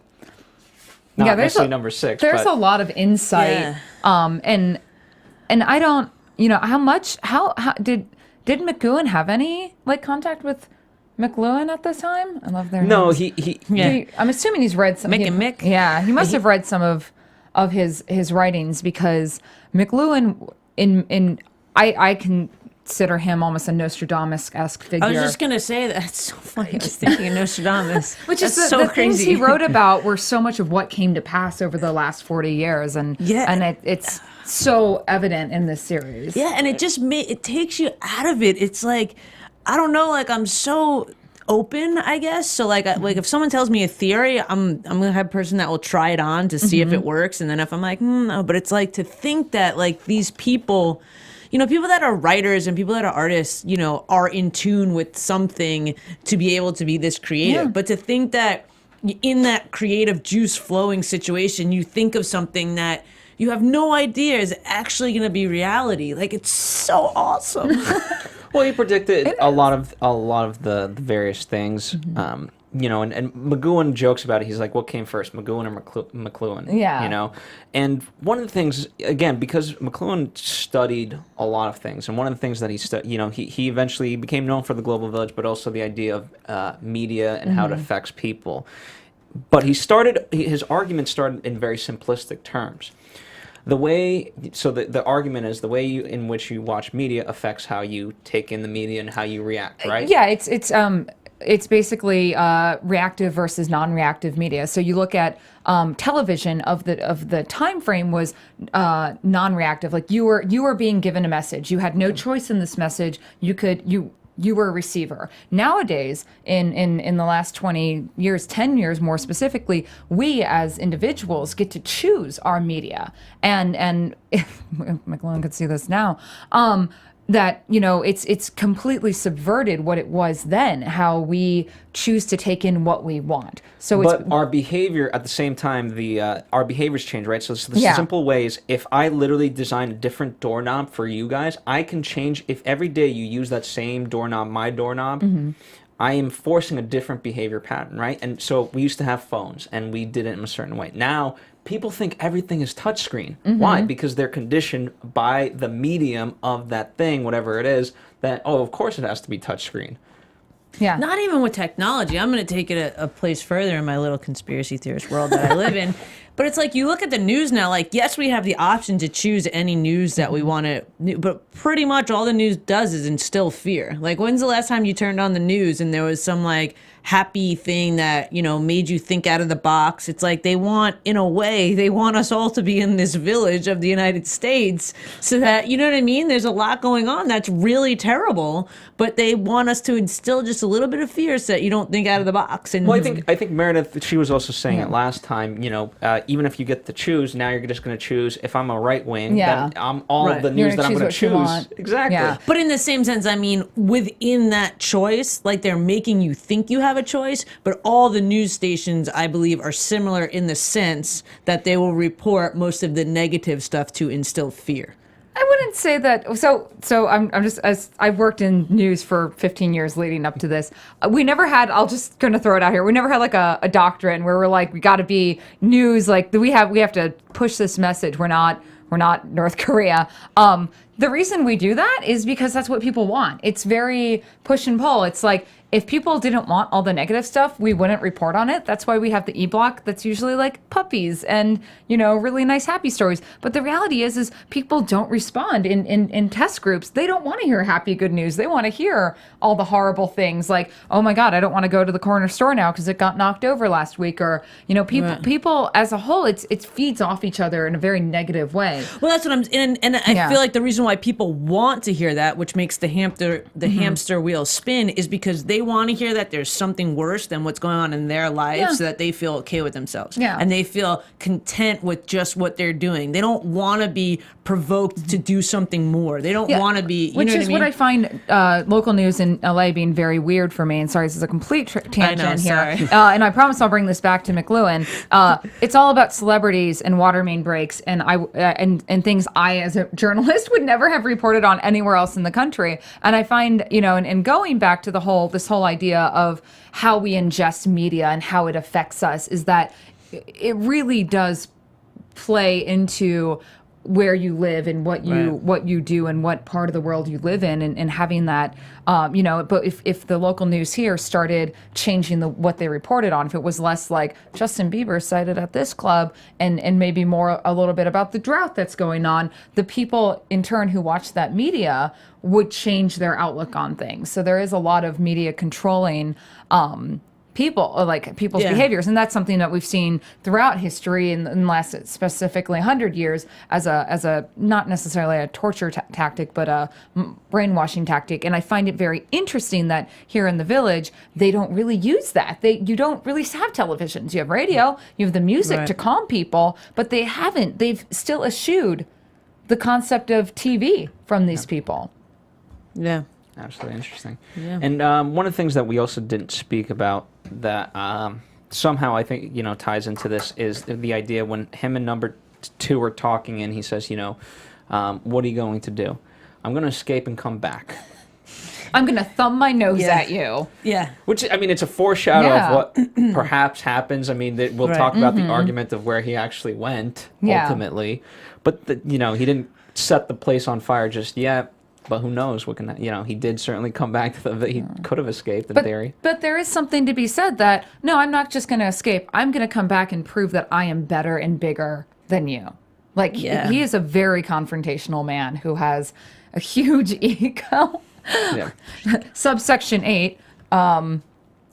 Not necessarily number 6. There's but a lot of insight. And I don't, how did McGoohan have any contact with McLuhan at this time? I love their names. I'm assuming he's read some. Mick and Mick. Yeah, he must have read some of his writings, because McLuhan I consider him almost a Nostradamus-esque figure. I was just gonna say that's so funny. I was thinking of Nostradamus, which that's is so the crazy. things he wrote about were so much of what came to pass over the last 40 years, and it's so evident in this series. Yeah, and it just it takes you out of it. It's like, I don't know, I'm so open, I guess. So like if someone tells me a theory, I'm gonna have a person that will try it on to see if it works, and then if I'm like, no, but it's like to think that these people, people that are writers and people that are artists, are in tune with something to be able to be this creative. But to think that in that creative juice flowing situation, you think of something that you have no idea is actually going to be reality. It's so awesome. Well, he predicted a lot of the various things. And McGoohan jokes about it. He's like, what came first, McGoohan or McLuhan? Yeah. And one of the things, again, because McLuhan studied a lot of things, and one of the things that he studied, he eventually became known for the global village, but also the idea of media and how it affects people. But his argument started in very simplistic terms. The argument is the way in which you watch media affects how you take in the media and how you react, right? Yeah, it's basically reactive versus non-reactive media. So you look at television of the time frame was non-reactive. You were being given a message. You had no choice in this message. You were a receiver. Nowadays, in the last 20 years, 10 years more specifically, we as individuals get to choose our media. And if McLuhan could see this now, that it's completely subverted what it was then, how we choose to take in what we want. But our behavior at the same time, our behaviors change, right? So the simple way is, if I literally design a different doorknob for you guys, I can change. If every day you use that same doorknob, my doorknob, I am forcing a different behavior pattern, right? And so we used to have phones, and we did it in a certain way. Now people think everything is touchscreen. Why? Because they're conditioned by the medium of that thing, whatever it is, that, of course it has to be touchscreen. Yeah. Not even with technology. I'm going to take it a place further in my little conspiracy theorist world that I live in. But it's you look at the news now, yes, we have the option to choose any news that we want to, but pretty much all the news does is instill fear. When's the last time you turned on the news and there was some happy thing that, made you think out of the box? It's they want us all to be in this village of the United States so that, you know what I mean? There's a lot going on that's really terrible, but they want us to instill just a little bit of fear so that you don't think out of the box. And well, I think Meredith, she was also saying it last time, even if you get to choose, now you're just going to choose, if I'm a right wing, then all of the news that I'm going to choose. Exactly. Yeah. But in the same sense, within that choice, they're making you think you have a choice, but all the news stations, I believe, are similar in the sense that they will report most of the negative stuff to instill fear. I wouldn't say that. So I'm just, as I've worked in news for 15 years leading up to this, we never had, I'll just going to throw it out here, we never had a doctrine where we're we got to be news, we have to push this message. We're not North Korea. The reason we do that is because that's what people want. It's very push and pull. It's if people didn't want all the negative stuff, we wouldn't report on it. That's why we have the e-block that's usually puppies and, really nice happy stories. But the reality is people don't respond in test groups. They don't want to hear happy, good news. They want to hear all the horrible things oh my God, I don't want to go to the corner store now because it got knocked over last week. Or, as a whole, it feeds off each other in a very negative way. Well, that's what I feel like the reason reason why people want to hear that, which makes the hamster wheel spin, is because they want to hear that there's something worse than what's going on in their lives, so that they feel okay with themselves. Yeah. And they feel content with just what they're doing. They don't want to be provoked to do something more. They don't want to be, Which is what I find local news in LA being very weird for me. And sorry, this is a complete tangent here. And I promise I'll bring this back to McLuhan. It's all about celebrities and water main breaks and and things I, as a journalist, would never have reported on anywhere else in the country. And I find, you know, and going back to this whole idea of how we ingest media and how it affects us, is that it really does play into where you live and what you do and what part of the world you live in, and having that, you know. But if the local news here started changing what they reported on, if it was less like Justin Bieber cited at this club and maybe more a little bit about the drought that's going on, the people in turn who watch that media would change their outlook on things. So there is a lot of media controlling people's behaviors, and that's something that we've seen throughout history in the last specifically 100 years as a not necessarily a torture tactic, but a brainwashing tactic. And I find it very interesting that here in the Village they don't really use that. You don't really have televisions. You have radio, you have the music to calm people, but they've still eschewed the concept of TV from these people. Yeah. Absolutely interesting. Yeah. And one of the things that we also didn't speak about that somehow I think, you know, ties into this is the idea when him and number 2 are talking, and he says, you know, what are you going to do? I'm going to escape and come back. I'm going to thumb my nose at you. Yeah. Which, I mean, it's a foreshadow of what perhaps happens. I mean, we'll talk about the argument of where he actually went ultimately. But, you know, he didn't set the place on fire just yet. But who knows? What can, you know? He did certainly come back to he could have escaped in theory. But there is something to be said that no, I'm not just going to escape. I'm going to come back and prove that I am better and bigger than you. Like he is a very confrontational man who has a huge ego. Subsection 8. And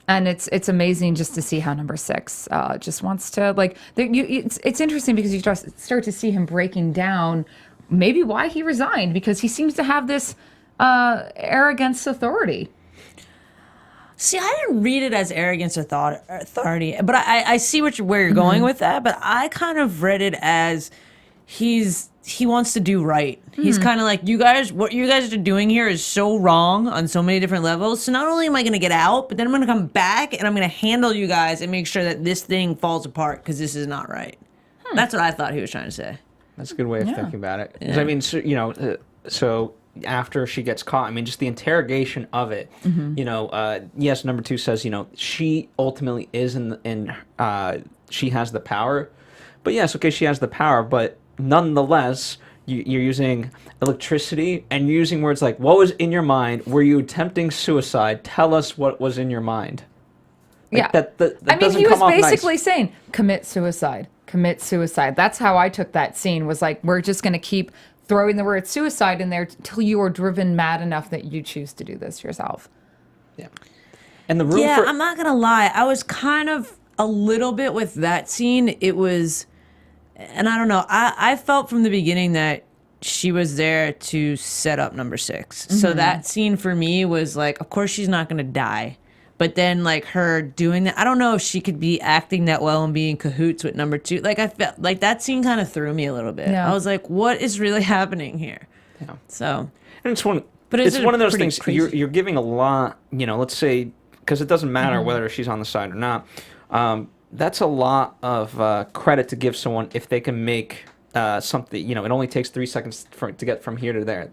it's amazing just to see how number 6 just wants to it's interesting because you just start to see him breaking down. Maybe why he resigned, because he seems to have this arrogance authority. See, I didn't read it as arrogance or authority, but I see where you're going with that. But I kind of read it as he wants to do right. He's kind of like, what you guys are doing here is so wrong on so many different levels. So not only am I going to get out, but then I'm going to come back and I'm going to handle you guys and make sure that this thing falls apart because this is not right. That's what I thought he was trying to say. That's a good way of thinking about it. Yeah. I mean, so, you know, so after she gets caught, I mean, just the interrogation of it, you know, yes, number 2 says, you know, she ultimately is she has the power. But yes, okay, she has the power, but nonetheless, you're using electricity and using words like, what was in your mind? Were you attempting suicide? Tell us what was in your mind. Like, that I mean, he was basically nice. saying, commit suicide. That's how I took that scene, was like, we're just going to keep throwing the word suicide in there till you are driven mad enough that you choose to do this yourself. Yeah. And the room I'm not going to lie. I was kind of a little bit with that scene. It was, and I don't know, I felt from the beginning that she was there to set up number 6. So that scene for me was like, of course she's not going to die. But then, like, her doing that, I don't know if she could be acting that well and be in cahoots with number 2. Like, I felt like that scene kind of threw me a little bit. Yeah. I was like, what is really happening here? Yeah. So. And it's one of those things, you're giving a lot, you know, let's say, because it doesn't matter whether she's on the side or not. That's a lot of credit to give someone if they can make something, you know, it only takes 3 seconds to get from here to there.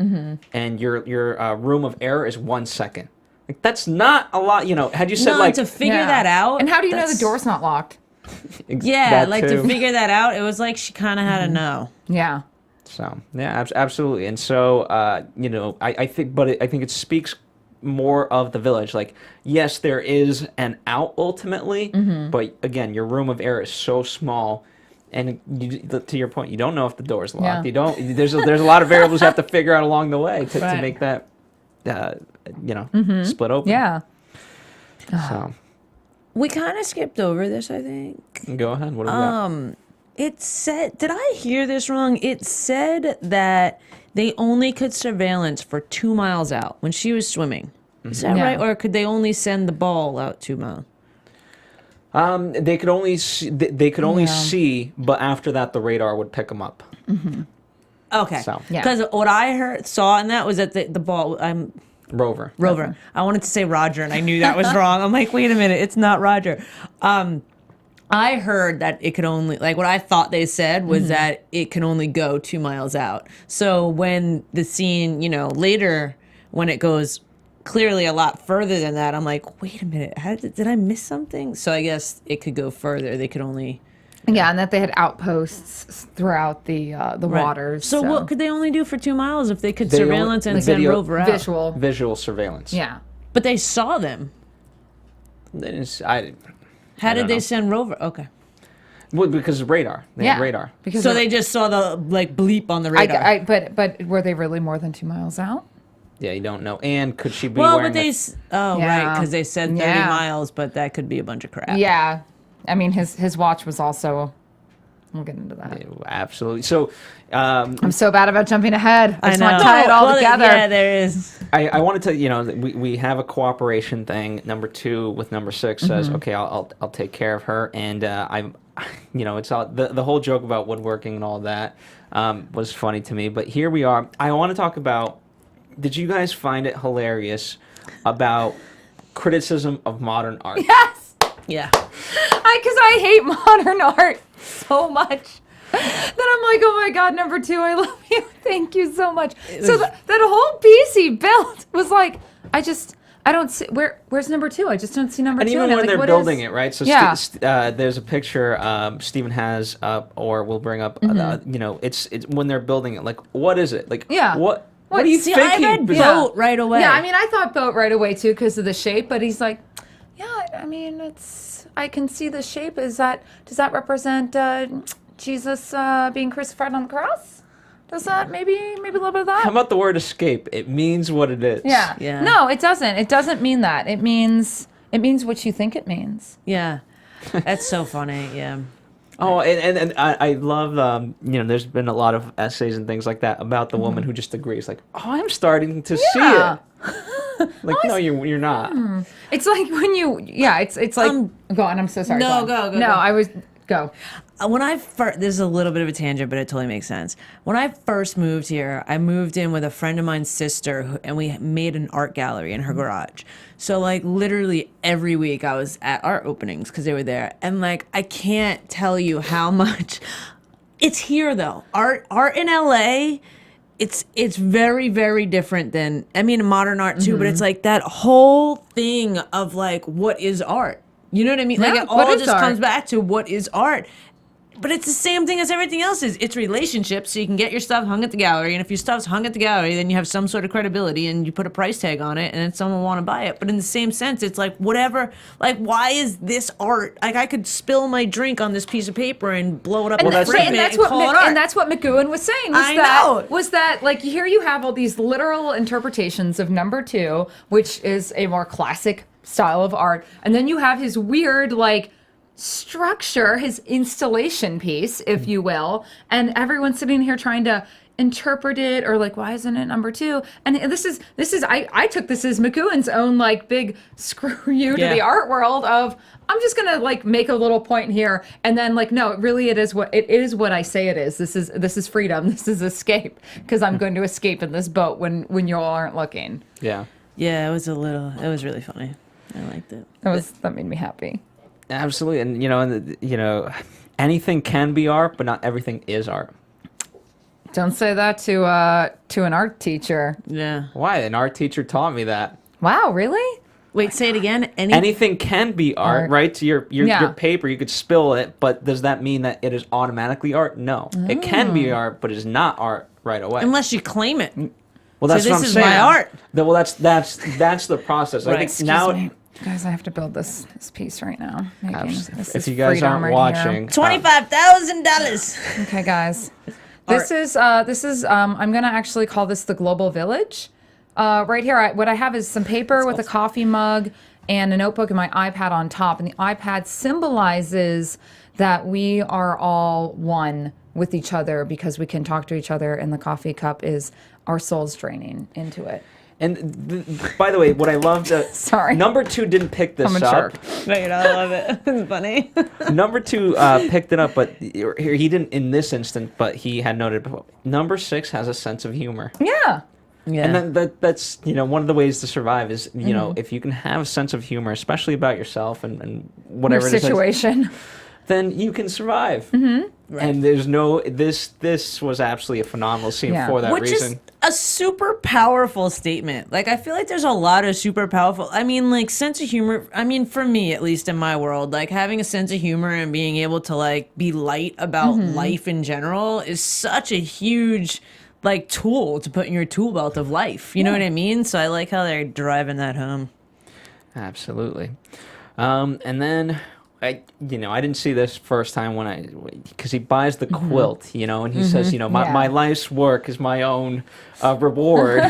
And your room of error is 1 second. Like, that's not a lot, you know. Had you said to figure that out, and how do you know the door's not locked? To figure that out, it was like she kind of had to know. Yeah. So absolutely, and so you know, I think it speaks more of the Village. Like, yes, there is an out ultimately, but again, your room of error is so small. And to your point, you don't know if the door is locked. Yeah. You don't. There's a lot of variables you have to figure out along the way to make that. You know, split open. Yeah. So we kind of skipped over this, I think. Go ahead. What do we got? It said, did I hear this wrong? It said that they only could surveillance for 2 miles out when she was swimming. Is that Yeah. right? Or could they only send the ball out 2 miles? They could only see, they could only Yeah. see, but after that the radar would pick them up. Okay. So. Yeah. Because what I saw in that was that the ball. Rover. Rover. I wanted to say Roger, and I knew that was wrong. I'm like, wait a minute, it's not Roger. I heard that it could only, like, what I thought they said was that it can only go 2 miles out. So when the scene, later, when it goes clearly a lot further than that, I'm like, wait a minute, did I miss something? So I guess it could go further. They could only. Yeah, and that they had outposts throughout the waters. So what could they only do for 2 miles if they could They surveillance only- and send video- Rover out? Visual surveillance. Yeah. But they saw them. They didn't, How I did don't they know. send Rover? Okay. Well, because of radar. They had radar. Because So they just saw the bleep on the radar. but were they really more than 2 miles out? Yeah, you don't know. And could she be Well, wearing but they right, Yeah. because they said 30 Yeah. miles, but that could be a bunch of crap. Yeah. I mean, his watch was also. We'll get into that. Absolutely. So I'm so bad about jumping ahead. I just want to know. tie it all Well, together. Yeah, there is. I wanted to, we have a cooperation thing. Number 2 with number 6 says, okay, I'll take care of her, and I'm, it's all the whole joke about woodworking and all that was funny to me. But here we are. I want to talk about. Did you guys find it hilarious about criticism of modern art? Yes. Yeah. Because I hate modern art so much. That I'm like, oh my God, number 2, I love you. Thank you so much. So that whole piece he built was like, I don't see, where's number 2? I just don't see number 2. And even I'm when like, they're what building is- it, right? So Yeah. there's a picture Stephen has up, or we'll bring up. It's when they're building it. Like, what is it? Like, Yeah. What do you See, think? I read boat right away. Yeah, I mean, I thought boat right away too because of the shape, but he's like, yeah, I mean, I can see the shape. Does that represent Jesus being crucified on the cross? Does that maybe a little bit of that? How about the word escape? It means what it is. Yeah. Yeah. No, it doesn't. It doesn't mean that. It means what you think it means. Yeah. That's so funny. Yeah. Oh, and I love, there's been a lot of essays and things like that about the woman who just agrees, like, oh, I'm starting to see Yeah. it. Like, no, you're not. It's like when you, it's like, go on, I'm so sorry. No, on. go, No, go. I was, go. When I first, this is a little bit of a tangent, but it totally makes sense. When I first moved here, I moved in with a friend of mine's sister, and we made an art gallery in her garage. So, like, literally every week I was at art openings because they were there. And, like, I can't tell you how much. It's here, though. Art in LA, it's very, very different than, I mean, modern art, too, but it's like that whole thing of, like, what is art? You know what I mean? Yeah, Like, it what all is just art? comes back to what is art. But it's the same thing as everything else is. It's relationships, so you can get your stuff hung at the gallery, and if your stuff's hung at the gallery, then you have some sort of credibility, and you put a price tag on it, and then someone will want to buy it. But in the same sense, it's like, whatever, like, why is this art? Like, I could spill my drink on this piece of paper and blow it up And, and frame it and call it art. and that's what McGoohan was saying. Was that like here you have all these literal interpretations of number 2, which is a more classic style of art, and then you have his weird like structure, his installation piece, if you will, and everyone's sitting here trying to interpret it or like, why isn't it number 2? And this is I took this as McGoohan's own like big screw you to the art world of I'm just gonna like make a little point here and then like no, it is what I say it is. This is freedom. This is escape because I'm going to escape in this boat when you all aren't looking. Yeah. Yeah, it was really funny. I liked it. That made me happy. Absolutely. And, anything can be art, but not everything is art. Don't say that to an art teacher. Yeah. Why? An art teacher taught me that. Wow, really? Wait, say it again. Anything can be art, right? So your paper, you could spill it, but does that mean that it is automatically art? No. It can be art, but it is not art right away. Unless you claim it. Well, that's So what I'm this is saying. my art. Well, that's the process. I Right. think Excuse now, me. Guys, I have to build this piece right now. This if is you guys freedom aren't right here. watching, $25,000. Okay, guys. This is I'm gonna actually call this the Global Village. Right here, what I have is some paper with a coffee mug and a notebook and my iPad on top. And the iPad symbolizes that we are all one with each other because we can talk to each other in the coffee cup is our souls draining into it. And by the way, what I loved, Sorry. number 2 didn't pick this I'm a up. jerk. Right, I love it. It's funny. Number 2 picked it up, but he didn't in this instant, but he had noted before. Number 6 has a sense of humor. Yeah. Yeah. And that's one of the ways to survive is, if you can have a sense of humor, especially about yourself and whatever Your it is, situation. then you can survive. Right. And there's this was absolutely a phenomenal scene for that Which reason. is a super powerful statement. Like, I feel like there's a lot of super powerful, like, sense of humor. I mean, for me, at least in my world, like, having a sense of humor and being able to, like, be light about life in general is such a huge, like, tool to put in your tool belt of life. You know what I mean? So I like how they're driving that home. Absolutely. And then I didn't see this first time because he buys the quilt, and he says, my life's work is my own reward.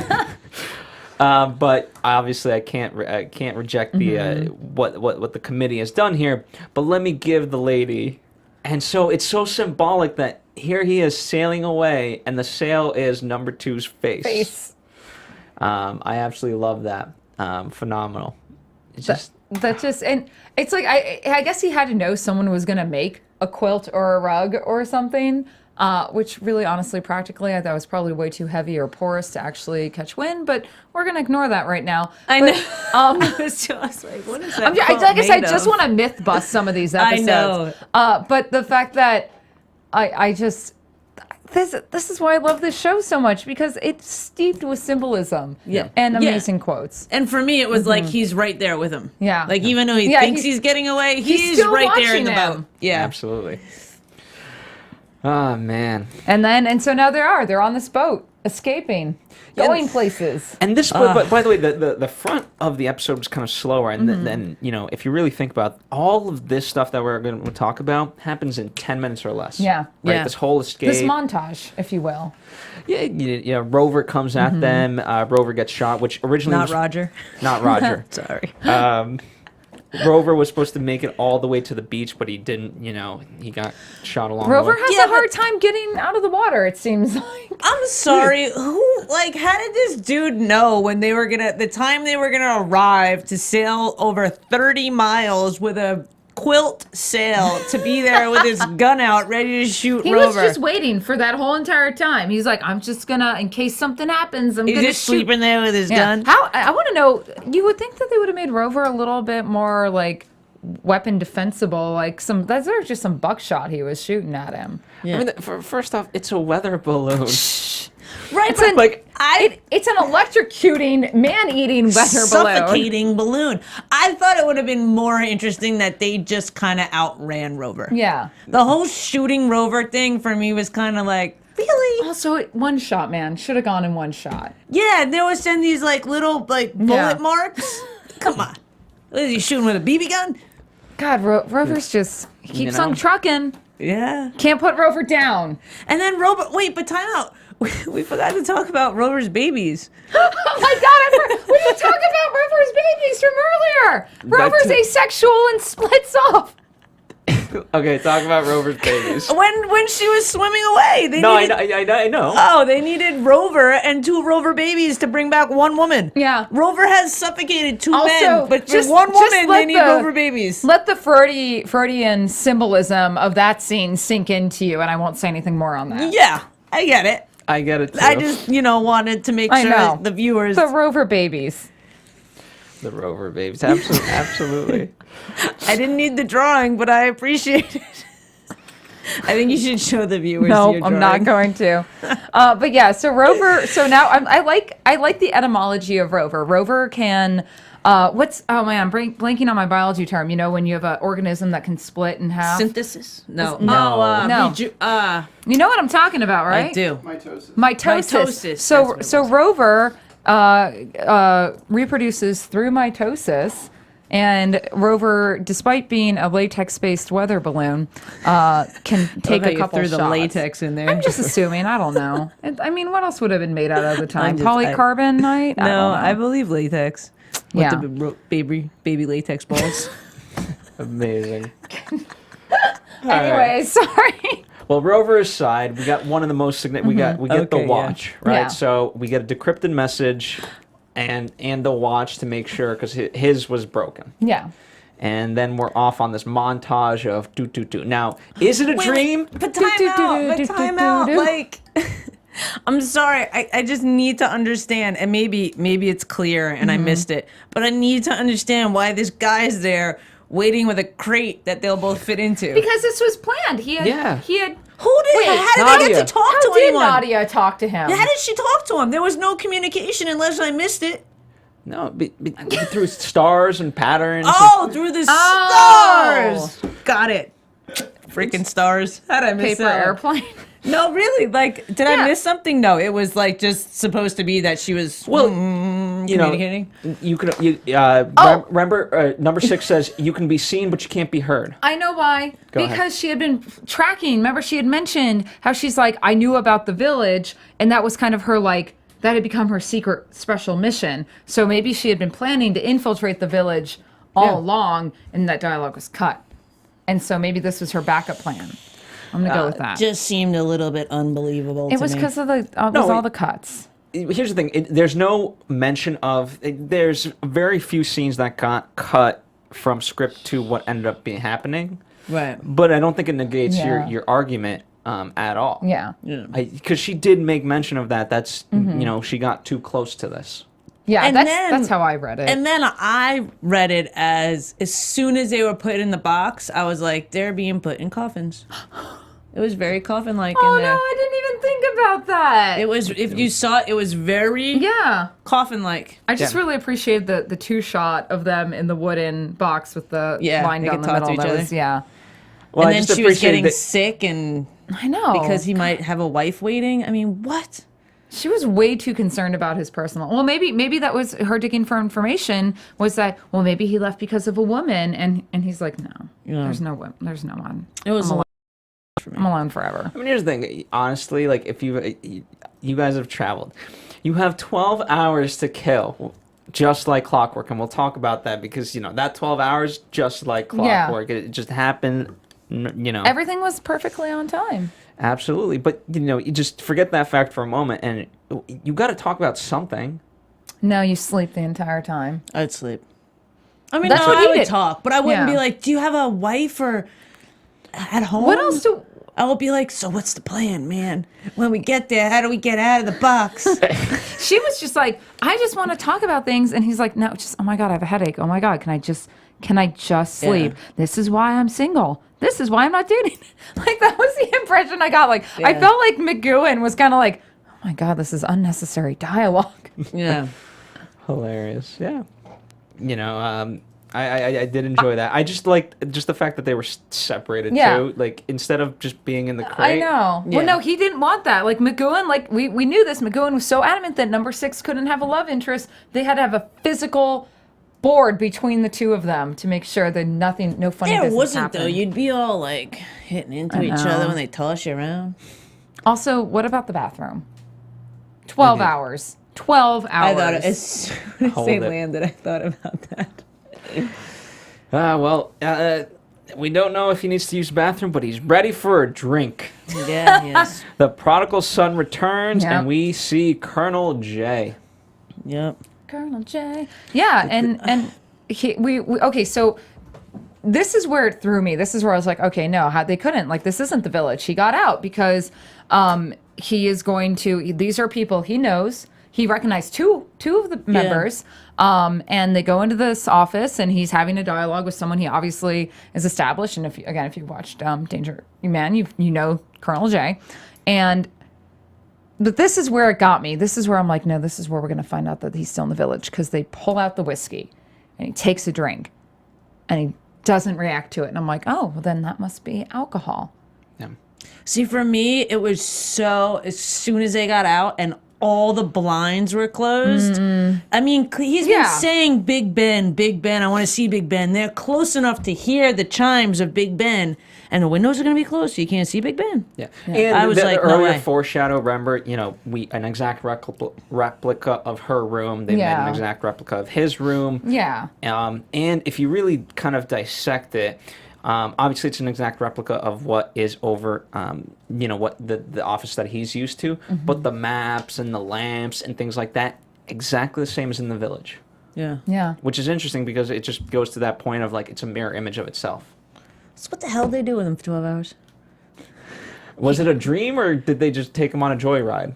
But obviously I can't reject the what the committee has done here. But let me give the lady, and so it's so symbolic that here he is sailing away, and the sail is number 2's face. I absolutely love that. Phenomenal. It's just. And it's like I guess he had to know someone was gonna make a quilt or a rug or something, which really honestly practically I thought was probably way too heavy or porous to actually catch wind, but we're gonna ignore that right now. I know. I was just like, what is that? I just want to myth bust some of these episodes. I know. But the fact that I just this is why I love this show so much, because it's steeped with symbolism and amazing quotes. And for me, it was like he's right there with him. Yeah. Like, even though he thinks he's getting away, he's still right there in the watching boat. Yeah. Absolutely. Oh, man. And so now they're on this boat, escaping, going places. And this, but by the way, the front of the episode was kind of slower. And then, if you really think about all of this stuff that we're going to talk about happens in 10 minutes or less. Yeah. Right? Yeah. This whole escape. This montage, if you will. Yeah, Rover comes at them. Rover gets shot, which originally Not was... Roger. Not Roger. Sorry. Rover was supposed to make it all the way to the beach, but he didn't, he got shot along Rover the way. has a hard time getting out of the water, it seems like. I'm sorry. How did this dude know when the time they were gonna arrive to sail over 30 miles with a quilt sail to be there with his gun out ready to shoot He Rover? was just waiting for that whole entire time. He's like, I'm just gonna, in case something happens, I'm He's gonna just shoot. sleeping there with his gun. I want to know, you would think that they would have made Rover a little bit more, like, weapon defensible, like those are just some buckshot he was shooting at him. Yeah. I mean, first off, it's a weather balloon. Right, It's but it's an electrocuting, man-eating weather balloon. suffocating balloon. I thought it would have been more interesting that they just kind of outran Rover. Yeah. The whole shooting Rover thing for me was kind of like, really? Also, one shot, man. Should have gone in one shot. Yeah, they always send these like little like bullet marks. Come on. What is he shooting with a BB gun? God, Rover's just he keeps on trucking. Yeah. Can't put Rover down. And then but time out. We forgot to talk about Rover's babies. Oh my God! We didn't talk about Rover's babies from earlier. Rover's asexual and splits off. Okay, talk about Rover's babies. When she was swimming away, I know. Oh, they needed Rover and 2 Rover babies to bring back 1 woman. Yeah. Rover has suffocated 2 Also, men, but just- for 1 just woman, let they need the- Rover babies. Let the Freudian symbolism of that scene sink into you, and I won't say anything more on that. Yeah, I get it. I get it too. I just, wanted to make I sure know. the viewers. The Rover babies. The Rover babies. Absolutely. I didn't need the drawing, but I appreciate it. I think you should show the viewers. No, your I'm not drawing. going to. But yeah, so Rover. So now I like the etymology of Rover. Rover can. I'm blanking on my biology term. You know, when you have an organism that can split in half. Synthesis? No. No. No. You know what I'm talking about, right? I do. Mitosis. Mitosis. So Rover reproduces through mitosis, and Rover, despite being a latex-based weather balloon, can take a couple threw shots. the latex in there. I'm just assuming. I don't know. I mean, what else would have been made out of the time? just- Polycarbonate? I No, don't know. I believe latex. Yeah. With the baby latex balls. Amazing. Anyway, sorry. Well, Rover's side, we got one of the most significant. We get the Okay, watch, right? Yeah. So we get a decrypted message, and the watch to make sure because his was broken. Yeah. And then we're off on this montage of do. Now, is it a dream? But time out. Like, I'm sorry. I just need to understand, and maybe it's clear and I missed it, but I need to understand why this guy's there waiting with a crate that they'll both fit into. Because this was planned. He had. Who did? How did they Nadia. get to talk How to did anyone? Nadia talk to him? How did she talk to him? There was no communication unless I missed it. No, through stars and patterns. Oh, through the stars. Got it. Freaking stars. How'd I miss Paper that? airplane. No, really. Like, did I miss something? No, it was like just supposed to be that she was communicating. You could. Remember, number 6 says you can be seen, but you can't be heard. I know why. Go because ahead. she had been tracking. Remember, she had mentioned how she's like, I knew about the village, and that was kind of her like, that had become her secret special mission. So maybe she had been planning to infiltrate the village all along, and that dialogue was cut. And so maybe this was her backup plan. I'm gonna go with that. Just seemed a little bit unbelievable. It was because of the all the cuts. Here's the thing. There's no mention of. There's very few scenes that got cut from script to what ended up being happening. right. But I don't think it negates Yeah. your argument at all. Yeah. Because she did make mention of that. That's she got too close to this. Yeah, And that's how I read it. And then I read it as soon as they were put in the box, I was like, they're being put in coffins. It was very coffin-like oh in there. no, I didn't even think about that. It was, if you saw it, it was very yeah. coffin-like. I just really appreciated the two shot of them in the wooden box with the line they down could the talk to middle. each That other. was, yeah. Well, And I then just she was appreciated getting that- sick and I know. because he might have a wife waiting. I mean, what? She was way too concerned about his personal. Well, maybe that was her digging for information. Was that maybe he left because of a woman, and he's like, no, there's no one, It was I'm alone forever. I mean, here's the thing. Honestly, like if you guys have traveled, you have 12 hours to kill, just like clockwork, and we'll talk about that because that 12 hours, just like clockwork, it just happened. Everything was perfectly on time. Absolutely, but you just forget that fact for a moment, and you got to talk about something. No, you sleep the entire time. I'd sleep. I mean, That's no, what I he would did. talk, but I wouldn't Yeah. be like, do you have a wife or at home? What else do? I would be like, so what's the plan, man? When we get there, how do we get out of the box? She was just like, I just want to talk about things, and he's like, no, just oh my god, I have a headache. Oh my god, can I just sleep? Yeah. This is why I'm single. This is why I'm not dating. Like that was the impression I got. Like I Yeah. felt like McGoohan was kind of like, oh my god, this is unnecessary dialogue. Yeah. Hilarious, yeah. I did enjoy that. I just liked just the fact that they were separated Yeah. too. Like instead of just being in the I crate. know. Yeah. Well, no, he didn't want that. Like McGoohan, like we knew this. McGoohan was so adamant that number 6 couldn't have a love interest. They had to have a physical board between the two of them to make sure that no funny There business wasn't, happened. though. You'd be all like hitting into each other when they toss you around. Also, what about the bathroom? 12 hours. 12 hours. I thought as soon as Hold they it. landed, I thought about that. We don't know if he needs to use the bathroom, but he's ready for a drink. Yeah, yes. The prodigal son returns, Yep. and we see Colonel J. Yep. Colonel J. Yeah, and we okay, so this is where it threw me. This is where I was like, okay, no, they couldn't. Like, this isn't the village. He got out because he is going to. These are people he knows. He recognized two of the members, and they go into this office, and he's having a dialogue with someone he obviously is established. And if you watched Danger Man, you know Colonel J, But this is where it got me. This is where I'm like, no, this is where we're going to find out that he's still in the village, because they pull out the whiskey and he takes a drink and he doesn't react to it. And I'm like, oh, well, then that must be alcohol. Yeah. See, for me, it was so, as soon as they got out and all the blinds were closed. I mean, he's been saying Big Ben, I want to see Big Ben. They're close enough to hear the chimes of Big Ben, and the windows are going to be closed, so you can't see Big Ben. Yeah. And I was the like, no earlier way. foreshadow, remember, an exact replica of her room. They made an exact replica of his room. Yeah. And if you really kind of dissect it, Obviously, it's an exact replica of what is over, what the office that he's used to. But the maps and the lamps and things like that, exactly the same as in the village. Yeah. Yeah. Which is interesting because it just goes to that point of like it's a mirror image of itself. So what the hell did they do with him for 12 hours? Was it a dream or did they just take him on a joyride?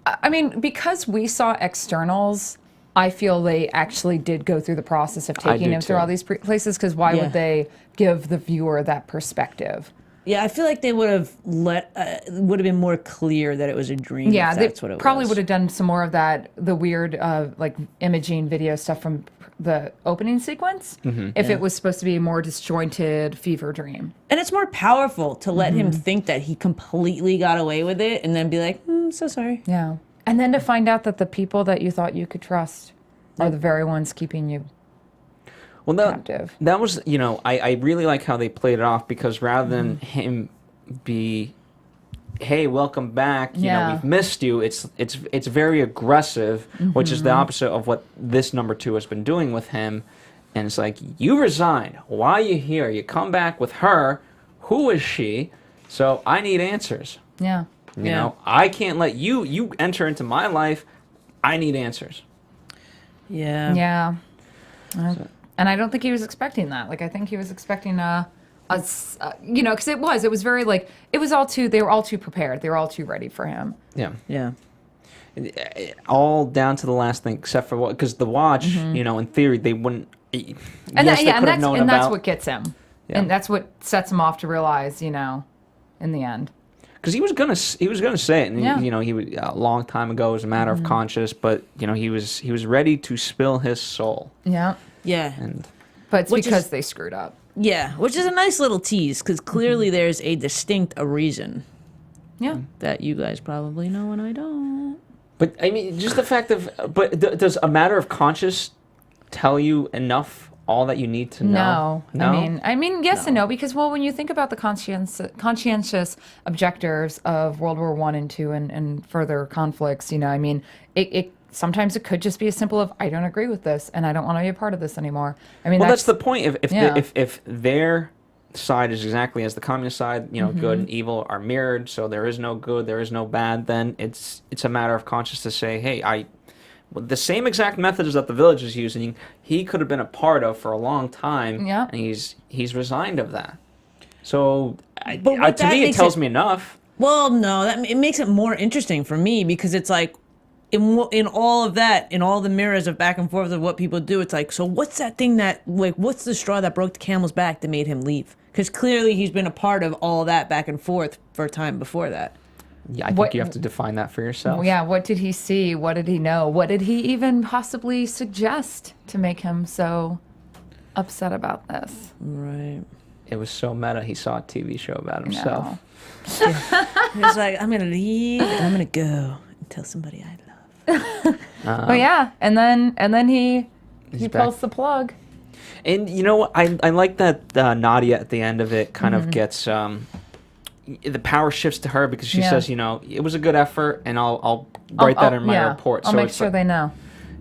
I mean, because we saw externals, I feel they actually did go through the process of taking him through all these places, because why would they give the viewer that perspective? Yeah, I feel like they would have would have been more clear that it was a dream. Yeah, if they that's what it probably was. would have done some more of that, the weird like imaging video stuff from the opening sequence, if it was supposed to be a more disjointed fever dream. And it's more powerful to let him think that he completely got away with it and then be like, so sorry. Yeah. And then to find out that the people that you thought you could trust are the very ones keeping you captive. That was, I really like how they played it off, because rather than him be, hey, welcome back, we've missed you, it's very aggressive, which is the opposite of what this number 2 has been doing with him. And it's like, you resigned. Why are you here? You come back with her. Who is she? So I need answers. Yeah. You know, I can't let you enter into my life. I need answers. Yeah. Yeah. And I don't think he was expecting that. Like, I think he was expecting because it was very like, they were all too prepared. They were all too ready for him. Yeah. Yeah. All down to the last thing, except for because the watch, in theory, they wouldn't. And that's what gets him. Yeah. And that's what sets him off to realize, in the end. Because he was gonna say it, and he was a long time ago. It was a matter of conscience, but he was ready to spill his soul. Yeah. Yeah. But it's because they screwed up. Yeah, which is a nice little tease, because clearly there's a distinct reason. Yeah. That you guys probably know and I don't. But I mean, just the fact of, does a matter of conscience tell you enough? All that you need to know? No. I mean, yes and no, because when you think about the conscientious objectors of World War I and II and further conflicts, it sometimes it could just be as simple of, I don't agree with this and I don't want to be a part of this anymore. I mean, that's the point. If their side is exactly as the communist side, good and evil are mirrored, so there is no good, there is no bad, then it's a matter of conscience to say, hey, the same exact methods that the village is using, he could have been a part of for a long time, and he's resigned of that. So, to me, it tells me enough. Well, no, it makes it more interesting for me, because it's like, in all of that, in all the mirrors of back and forth of what people do, it's like, so what's that thing what's the straw that broke the camel's back that made him leave? Because clearly he's been a part of all that back and forth for a time before that. Yeah, I think you have to define that for yourself. Yeah, what did he see? What did he know? What did he even possibly suggest to make him so upset about this? Right. It was so meta, he saw a TV show about himself. He was like, I'm going to leave and I'm going to go and tell somebody I love. And then he pulls the plug. And you know what? I like that Nadia at the end of it kind of gets... the power shifts to her, because she says, it was a good effort, and I'll write that in my report. I'll make sure they know.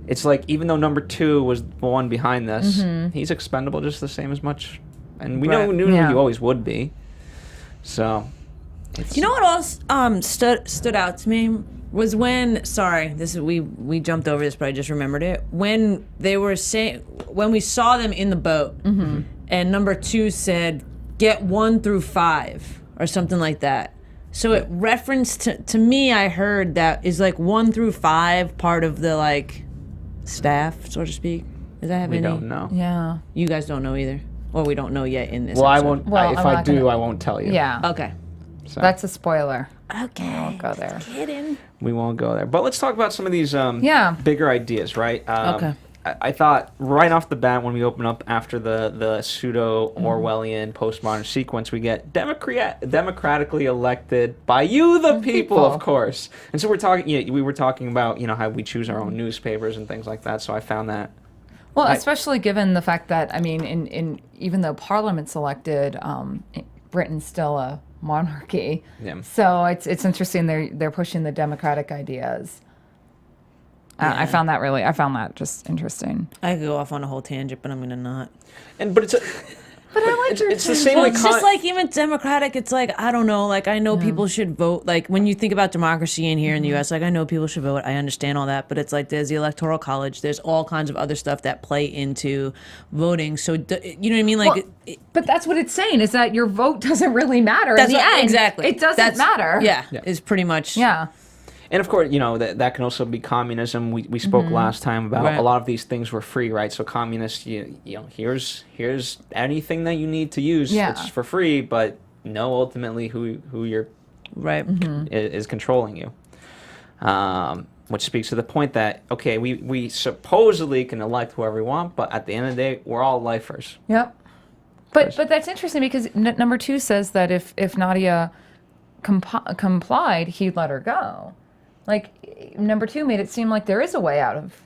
It's like, even though number 2 was the one behind this, he's expendable just the same as much. And we knew he always would be. So, You know what else stood out to me was when, we jumped over this, but I just remembered it. When they were saying, when we saw them in the boat, and number 2 said, get 1 through 5. Or something like that. So it referenced to me, I heard that is like 1 through 5 part of the staff, so to speak. Does that have any? We don't know. Yeah. You guys don't know either, or we don't know yet in this. Well, episode. I won't. If I do, I won't tell you. Yeah. Okay. So. That's a spoiler. Okay. We won't go there. Kidding. We won't go there. But let's talk about some of these bigger ideas, right? Okay. I thought right off the bat when we open up after the pseudo-Orwellian postmodern sequence, we get democratically elected by you, the people, of course. And so we were talking about, how we choose our own newspapers and things like that. So I found that. Well, especially given the fact that, I mean, in even though Parliament's elected, Britain's still a monarchy. Yeah. So it's interesting they're pushing the democratic ideas. I found that just interesting. I could go off on a whole tangent, but I'm gonna not. But But I like your it's the same Well, way. it's just like even Democratic. It's like I don't know. Like I know people should vote. Like when you think about democracy in here in the U.S., like I know people should vote. I understand all that, but it's like there's the Electoral College. There's all kinds of other stuff that play into voting. So you know what I mean? Like, but that's what it's saying is that your vote doesn't really matter. that's in the end. exactly. It doesn't matter. Yeah, is pretty much. Yeah. And of course, that can also be communism. We spoke last time about Right. a lot of these things were free, right? So communists, here's anything that you need to use. Yeah. It's for free, but know ultimately who you're Right. is controlling you. Which speaks to the point that okay, we supposedly can elect whoever we want, but at the end of the day, we're all lifers. Yep. But that's interesting because number 2 says that if Nadia complied, he'd let her go. Like number 2 made it seem like there is a way out of.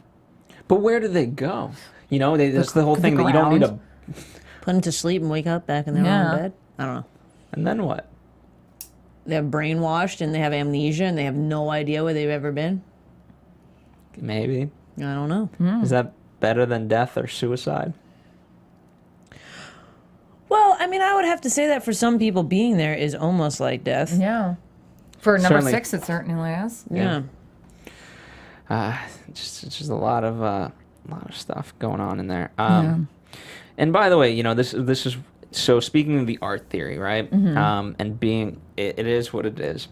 But where do they go? That's the whole thing that you don't need a. Put them to sleep and wake up back in their own bed. I don't know. And then what? They're brainwashed and they have amnesia and they have no idea where they've ever been. Maybe. I don't know. Is that better than death or suicide? Well, I mean, I would have to say that for some people, being there is almost like death. Yeah. For number Certainly. 6, it certainly is. Yeah. It's just a lot of stuff going on in there. And by the way, this is so. Speaking of the art theory, right? And being it is what it is.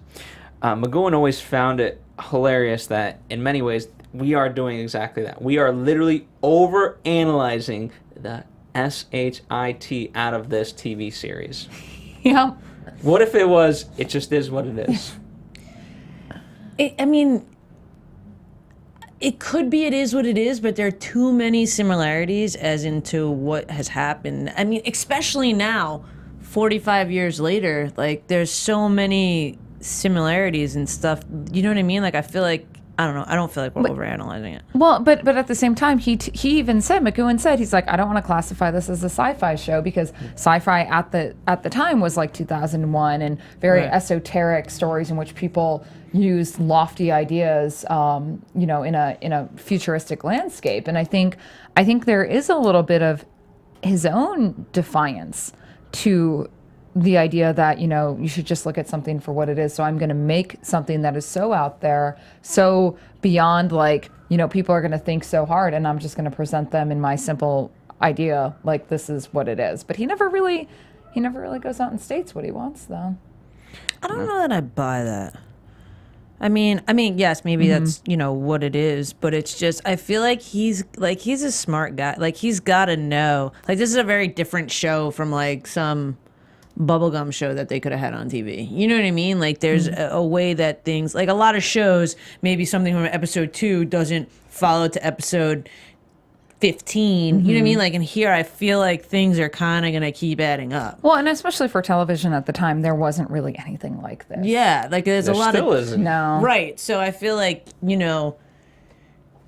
McGoohan always found it hilarious that in many ways we are doing exactly that. We are literally over analyzing the SHIT out of this TV series. Yeah. What if it was? It just is what it is. I mean, it could be it is what it is, but there are too many similarities as into what has happened. I mean, especially now, 45 years later, like there's so many similarities and stuff. You know what I mean? Like I feel like I don't know. I don't feel like we're overanalyzing it. Well, but at the same time, he even said, McGoohan said, he's like, I don't want to classify this as a sci-fi show because sci-fi at the time was like 2001 and very esoteric stories in which people used lofty ideas, in a futuristic landscape. And I think there is a little bit of his own defiance to the idea that, you should just look at something for what it is. So I'm going to make something that is so out there, so beyond people are going to think so hard and I'm just going to present them in my simple idea, like this is what it is. But he never really goes out and states what he wants though. I don't know that I buy that. I mean, yes, maybe that's, what it is, but it's just, I feel like he's a smart guy. Like he's got to know, like this is a very different show from like some bubblegum show that they could have had on TV. You know what I mean? Like there's a way that things, like a lot of shows, maybe something from episode 2 doesn't follow to episode 15. You know what I mean? Like in here, I feel like things are kind of going to keep adding up. Well, and especially for television at the time, there wasn't really anything like this. Yeah, like there's a lot still of... isn't. No. Right. So I feel like, I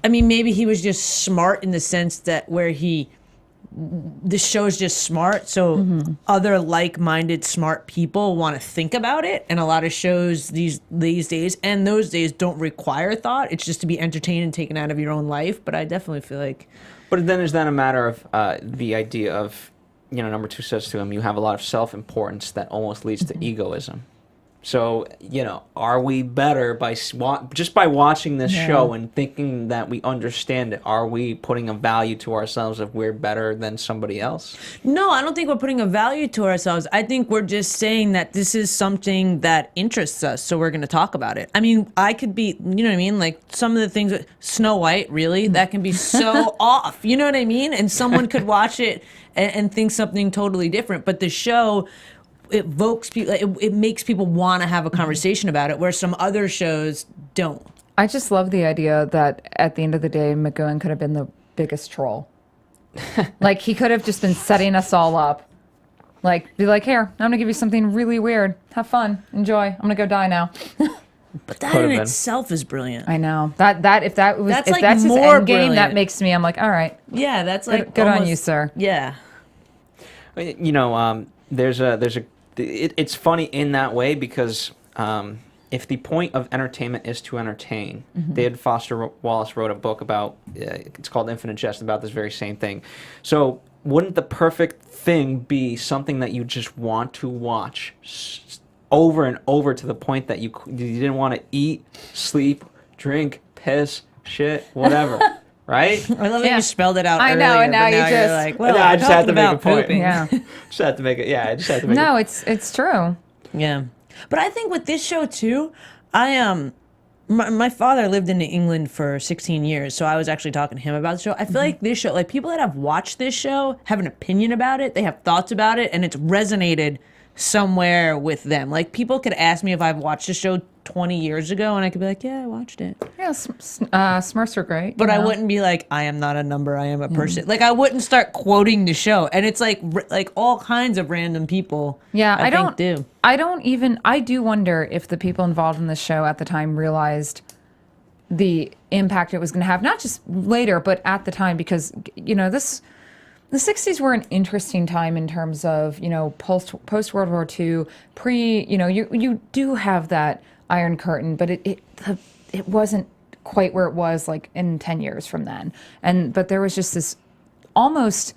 mean, maybe he was just smart in the sense that the show's just smart, so other like-minded smart people want to think about it, and a lot of shows these days and those days don't require thought. It's just to be entertained and taken out of your own life. But I definitely feel like... But then is that a matter of the idea of, number 2 says to him, you have a lot of self-importance that almost leads to egoism. So, are we better just by watching this show and thinking that we understand it? Are we putting a value to ourselves if we're better than somebody else? No, I don't think we're putting a value to ourselves. I think we're just saying that this is something that interests us, so we're going to talk about it. I mean, I could be, you know what I mean? Like some of the things, Snow White, really? That can be so off. You know what I mean? And someone could watch it and think something totally different. But the show... it evokes people. It makes people want to have a conversation about it, where some other shows don't. I just love the idea that at the end of the day, McGoohan could have been the biggest troll. Like he could have just been setting us all up. Like be like, here, I'm gonna give you something really weird. Have fun, enjoy. I'm gonna go die now. But that Could have in been. itself is brilliant. I know that if that was That's if like that's his more end game, brilliant. that makes me. I'm like, all right, Yeah, that's like good on almost- you, sir. Yeah. It's funny in that way because if the point of entertainment is to entertain, David Foster Wallace wrote a book about, it's called Infinite Jest, about this very same thing. So wouldn't the perfect thing be something that you just want to watch over and over to the point that you didn't want to eat, sleep, drink, piss, shit, whatever, right? I love that you spelled it out I earlier, know, and now but you you're just- like, well, I just had to make a point. pooping. Yeah. Just had to make it. Yeah, I just had to make No, it. it's true. Yeah. But I think with this show too, my father lived in England for 16 years, so I was actually talking to him about the show. I feel like this show, like people that have watched this show have an opinion about it, they have thoughts about it, and it's resonated somewhere with them. Like people could ask me if I've watched the show 20 years ago, and I could be like, yeah, I watched it. Yeah, Smurfs are great. But you I know? wouldn't be like, I am not a number, I am a person. Like I wouldn't start quoting the show, and it's like all kinds of random people. Yeah, I think don't. do. I do wonder if the people involved in the show at the time realized the impact it was going to have, not just later, but at the time, because the 60s were an interesting time in terms of post World War II, you do have that Iron Curtain, but it wasn't quite where it was like in 10 years from then, but there was just this almost.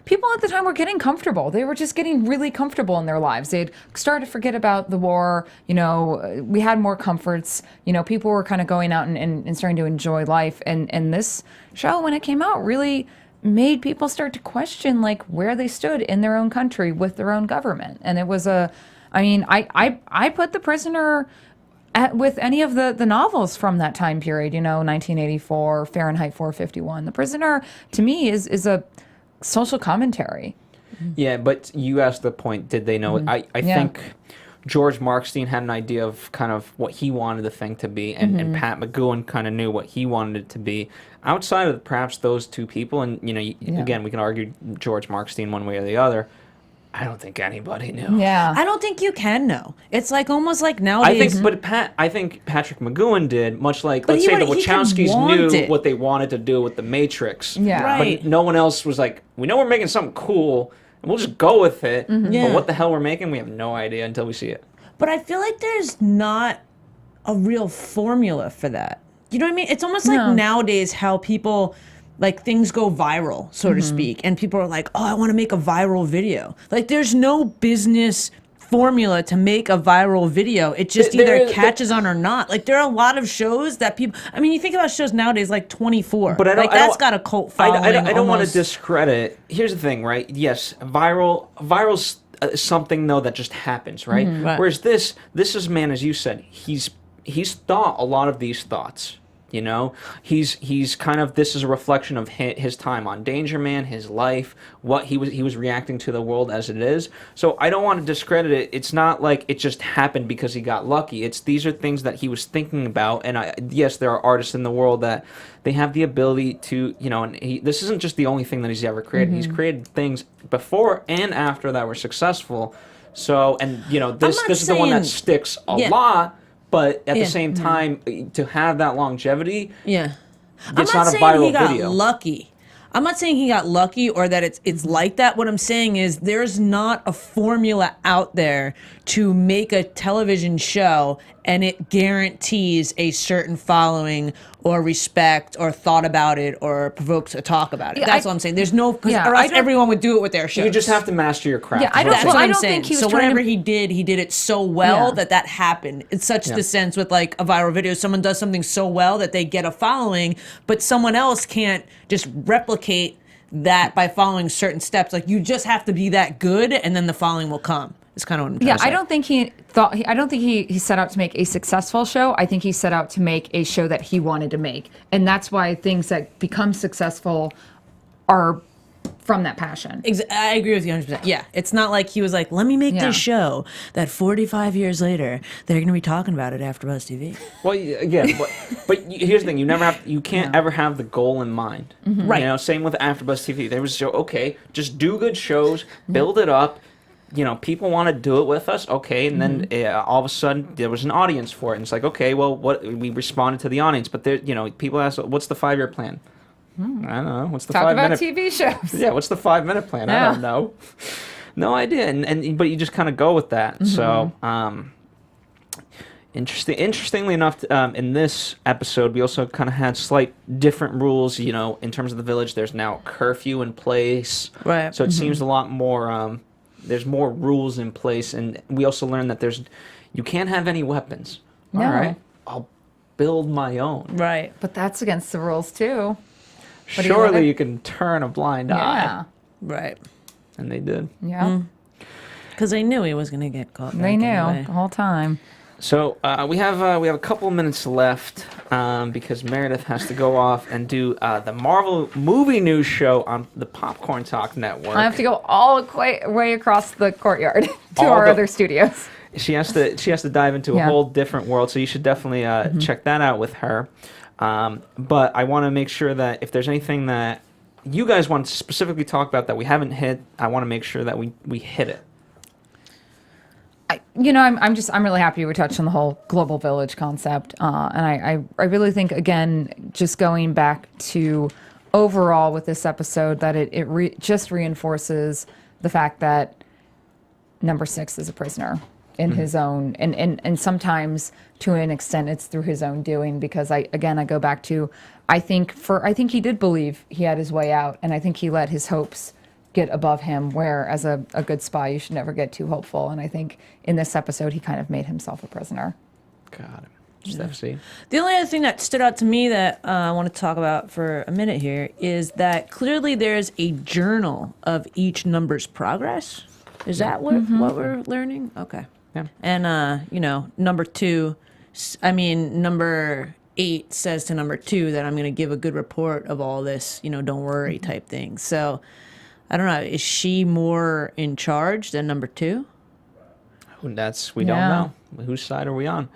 People at the time were getting comfortable. They were just getting really comfortable in their lives. They'd started to forget about the war. We had more comforts. People were kind of going out and starting to enjoy life. And this show, when it came out, really made people start to question like where they stood in their own country with their own government. And it was I put The Prisoner with any of the novels from that time period, 1984, Fahrenheit 451. The Prisoner, to me, is a social commentary. Yeah, but you asked the point, did they know? I think George Markstein had an idea of kind of what he wanted the thing to be, and Pat McGoohan kind of knew what he wanted it to be. Outside of perhaps those two people, and again, we can argue George Markstein one way or the other, I don't think anybody knew. Yeah. I don't think you can know. It's like almost like nowadays. I think Patrick McGoohan did, much like, But let's he say the would- he could Wachowskis want knew it. what they wanted to do with The Matrix. Yeah. Right. But no one else was like, we know we're making something cool, and we'll just go with it. Yeah. But what the hell we're making, we have no idea until we see it. But I feel like there's not a real formula for that. You know what I mean? It's almost like nowadays how people, like things go viral, so to speak, and people are like, oh, I want to make a viral video. Like there's no business formula to make a viral video. It just either catches on or not. Like there are a lot of shows that people, I mean, you think about shows nowadays like 24. But that's got a cult following. I don't want to almost. discredit. Here's the thing, right? Yes, viral's something though that just happens, right? Right. Whereas this is man, as you said, he's thought a lot of these thoughts. He's kind of, this is a reflection of his time on Danger Man, his life, what he was reacting to the world as it is. So I don't want to discredit it. It's not like it just happened because he got lucky. These are things that he was thinking about. And yes, there are artists in the world that they have the ability to, and this isn't just the only thing that he's ever created. He's created things before and after that were successful. So, and this is the one that sticks a lot. But at the same time, to have that longevity, it's not a viral he got video. Lucky. I'm not saying he got lucky or that it's like that. What I'm saying is there's not a formula out there to make a television show and it guarantees a certain following or respect or thought about it or provokes a talk about it. Yeah, That's what I'm saying. There's no, Yeah, or I else don't- everyone would do it with their shows. You just have to master your craft. Yeah, I don't- That's Well, what I I'm don't saying. think he was so trying whatever to- he did it so well Yeah. that happened. It's such the sense with like a viral video. Someone does something so well that they get a following, but someone else can't just replicate that by following certain steps. Like you just have to be that good, and then the following will come. It's kind of what I'm trying to say. I don't think he set out to make a successful show. I think he set out to make a show that he wanted to make. And that's why things that become successful are from that passion. I agree with you 100%. Yeah, it's not like he was like, let me make this show that 45 years later they're going to be talking about it after AfterBuzz TV. Well, again, but here's the thing: you can't ever have the goal in mind. Right. Same with AfterBuzz TV. There was just do good shows, build it up. People want to do it with us, okay, and then all of a sudden there was an audience for it, and it's like, okay, well, we responded to the audience, but there, people ask, what's the 5-year plan? I don't know. What's the Talk 5 about minute? TV shows. Yeah, what's the 5-minute plan? I don't know. No idea, but you just kind of go with that. So, Interestingly enough, in this episode, we also kind of had slight different rules. You know, in terms of the village, there's now curfew in place. Right. So it seems a lot more. There's more rules in place, and we also learned that you can't have any weapons. No. All right, I'll build my own. Right. But that's against the rules too. But Surely you can turn a blind eye. Yeah. Right. And they did. Yeah. Because they knew he was going to get caught. They back knew anyway. the whole time. So we have a couple of minutes left because Meredith has to go off and do the Marvel movie news show on the Popcorn Talk Network. I have to go all the way across the courtyard to All our the- other studios. She has to dive into a Yeah. whole different world, so you should definitely check that out with her. But I want to make sure that if there's anything that you guys want to specifically talk about that we haven't hit, I want to make sure that we hit it. I'm really happy we touched on the whole global village concept, and I really think, again, just going back to overall with this episode, that it just reinforces the fact that number 6 is a prisoner in his own, and sometimes to an extent it's through his own doing, because I go back to I think he did believe he had his way out, and I think he let his hopes get above him, where as a good spy you should never get too hopeful, and I think in this episode he kind of made himself a prisoner. Got it. Steph C. The only other thing that stood out to me that I want to talk about for a minute here is that clearly there's a journal of each number's progress. Is that what we're learning? Okay. Yeah. And, number 8 says to number 2 that I'm going to give a good report of all this, don't worry type thing. So, I don't know. Is she more in charge than number 2? We don't know. Whose side are we on?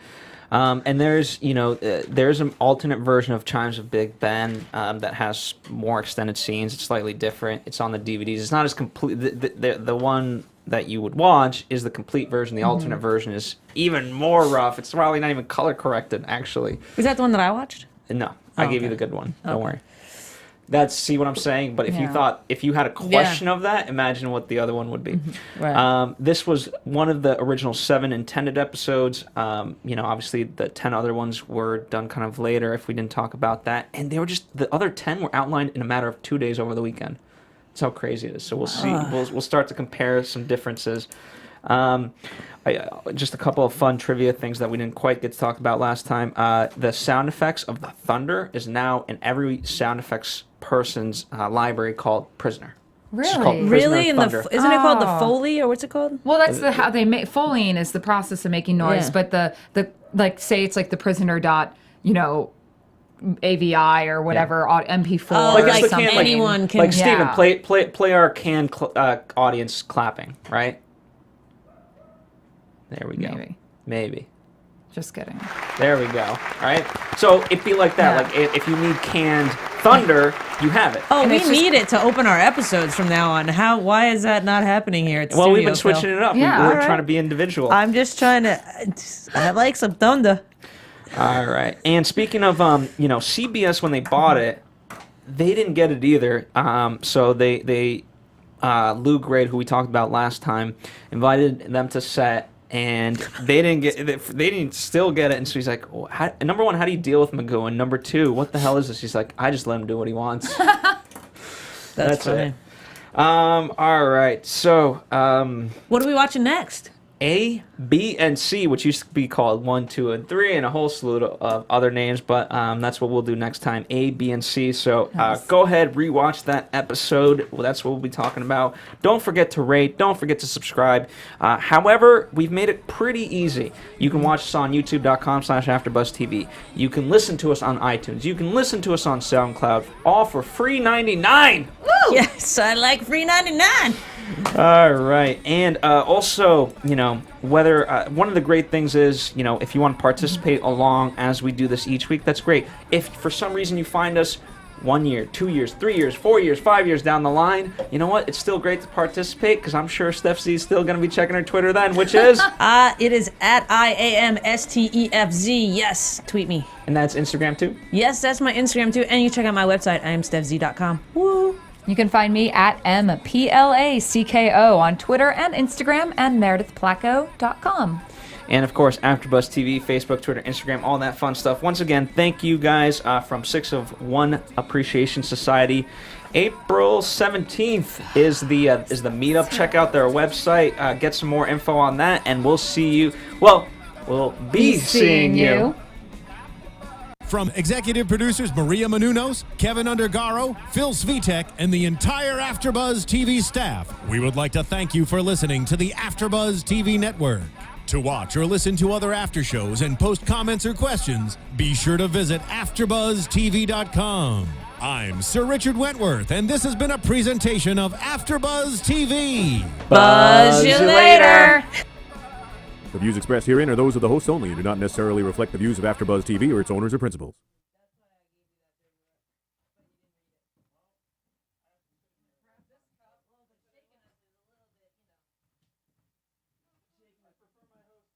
And there's an alternate version of Chimes of Big Ben that has more extended scenes. It's slightly different. It's on the DVDs. It's not as complete. The one that you would watch is the complete version. The alternate version is even more rough. It's probably not even color corrected, actually. Is that the one that I watched? No, I gave you the good one. Don't worry. See what I'm saying? But Yeah. if you had a question of that, imagine what the other one would be. Right. This was one of the original 7 intended episodes. Obviously the 10 other ones were done kind of later if we didn't talk about that. And the other 10 were outlined in a matter of 2 days over the weekend. That's how crazy it is. So we'll see. We'll start to compare some differences. Just a couple of fun trivia things that we didn't quite get to talk about last time. The sound effects of the thunder is now in every sound effects person's library called Prisoner. It's just called Really? Prisoner Really? Thunder. Isn't it called the Foley, or what's it called? Well, that's how they make Foleying is the process of making noise, Yeah. but the like say it's like the prisoner dot AVI or whatever MP4 Oh, or like something. anyone can. Like Steven, Yeah. play our canned audience clapping, right? There we go. Maybe. Just kidding. There we go. All right. So it'd be like that. Yeah. Like if you need canned thunder, you have it. Oh, And we it's just- need it to open our episodes from now on. Why is that not happening here at the Well, studio, we've been Phil? switching it up. Yeah. We're All right. trying to be individual. I'm just trying to. I like some thunder. All right. And speaking of, CBS when they bought it, they didn't get it either. So they Lou Grade, who we talked about last time, invited them to set, and they didn't still get it. And so he's like, number 1, how do you deal with McGoohan? Number 2, what the hell is this? He's like, I just let him do what he wants. That's funny. it. All right. So What are we watching next? A, B, and C, which used to be called 1, 2, and 3, and a whole slew of other names, but that's what we'll do next time, A, B, and C. So go ahead, rewatch that episode. Well, that's what we'll be talking about. Don't forget to rate. Don't forget to subscribe. However, we've made it pretty easy. You can watch us on youtube.com/AfterBuzzTV. You can listen to us on iTunes. You can listen to us on SoundCloud, all for free $99. Yes, I like free 99. All right, and also, whether one of the great things is, if you want to participate along as we do this each week, that's great. If for some reason you find us 1 year, 2 years, 3 years, 4 years, 5 years down the line, you know what? It's still great to participate because I'm sure Steph C is still going to be checking her Twitter then, which is? It is at IAMSTEFZ. Yes, tweet me. And that's Instagram too? Yes, that's my Instagram too. And you can check out my website, IamStephZ.com. Woo! You can find me at MPLACKO on Twitter and Instagram and meredithplacco.com. And, of course, AfterBuzz TV, Facebook, Twitter, Instagram, all that fun stuff. Once again, thank you guys from 6 of 1 Appreciation Society. April 17th is the meetup. Check out their website. Get some more info on that, and we'll see you. Well, we'll be seeing you. From executive producers Maria Menounos, Kevin Undergaro, Phil Svitek, and the entire AfterBuzz TV staff, we would like to thank you for listening to the AfterBuzz TV network. To watch or listen to other after shows and post comments or questions, be sure to visit AfterBuzzTV.com. I'm Sir Richard Wentworth, and this has been a presentation of AfterBuzz TV. Buzz you later. The views expressed herein are those of the hosts only and do not necessarily reflect the views of AfterBuzz TV or its owners or principals.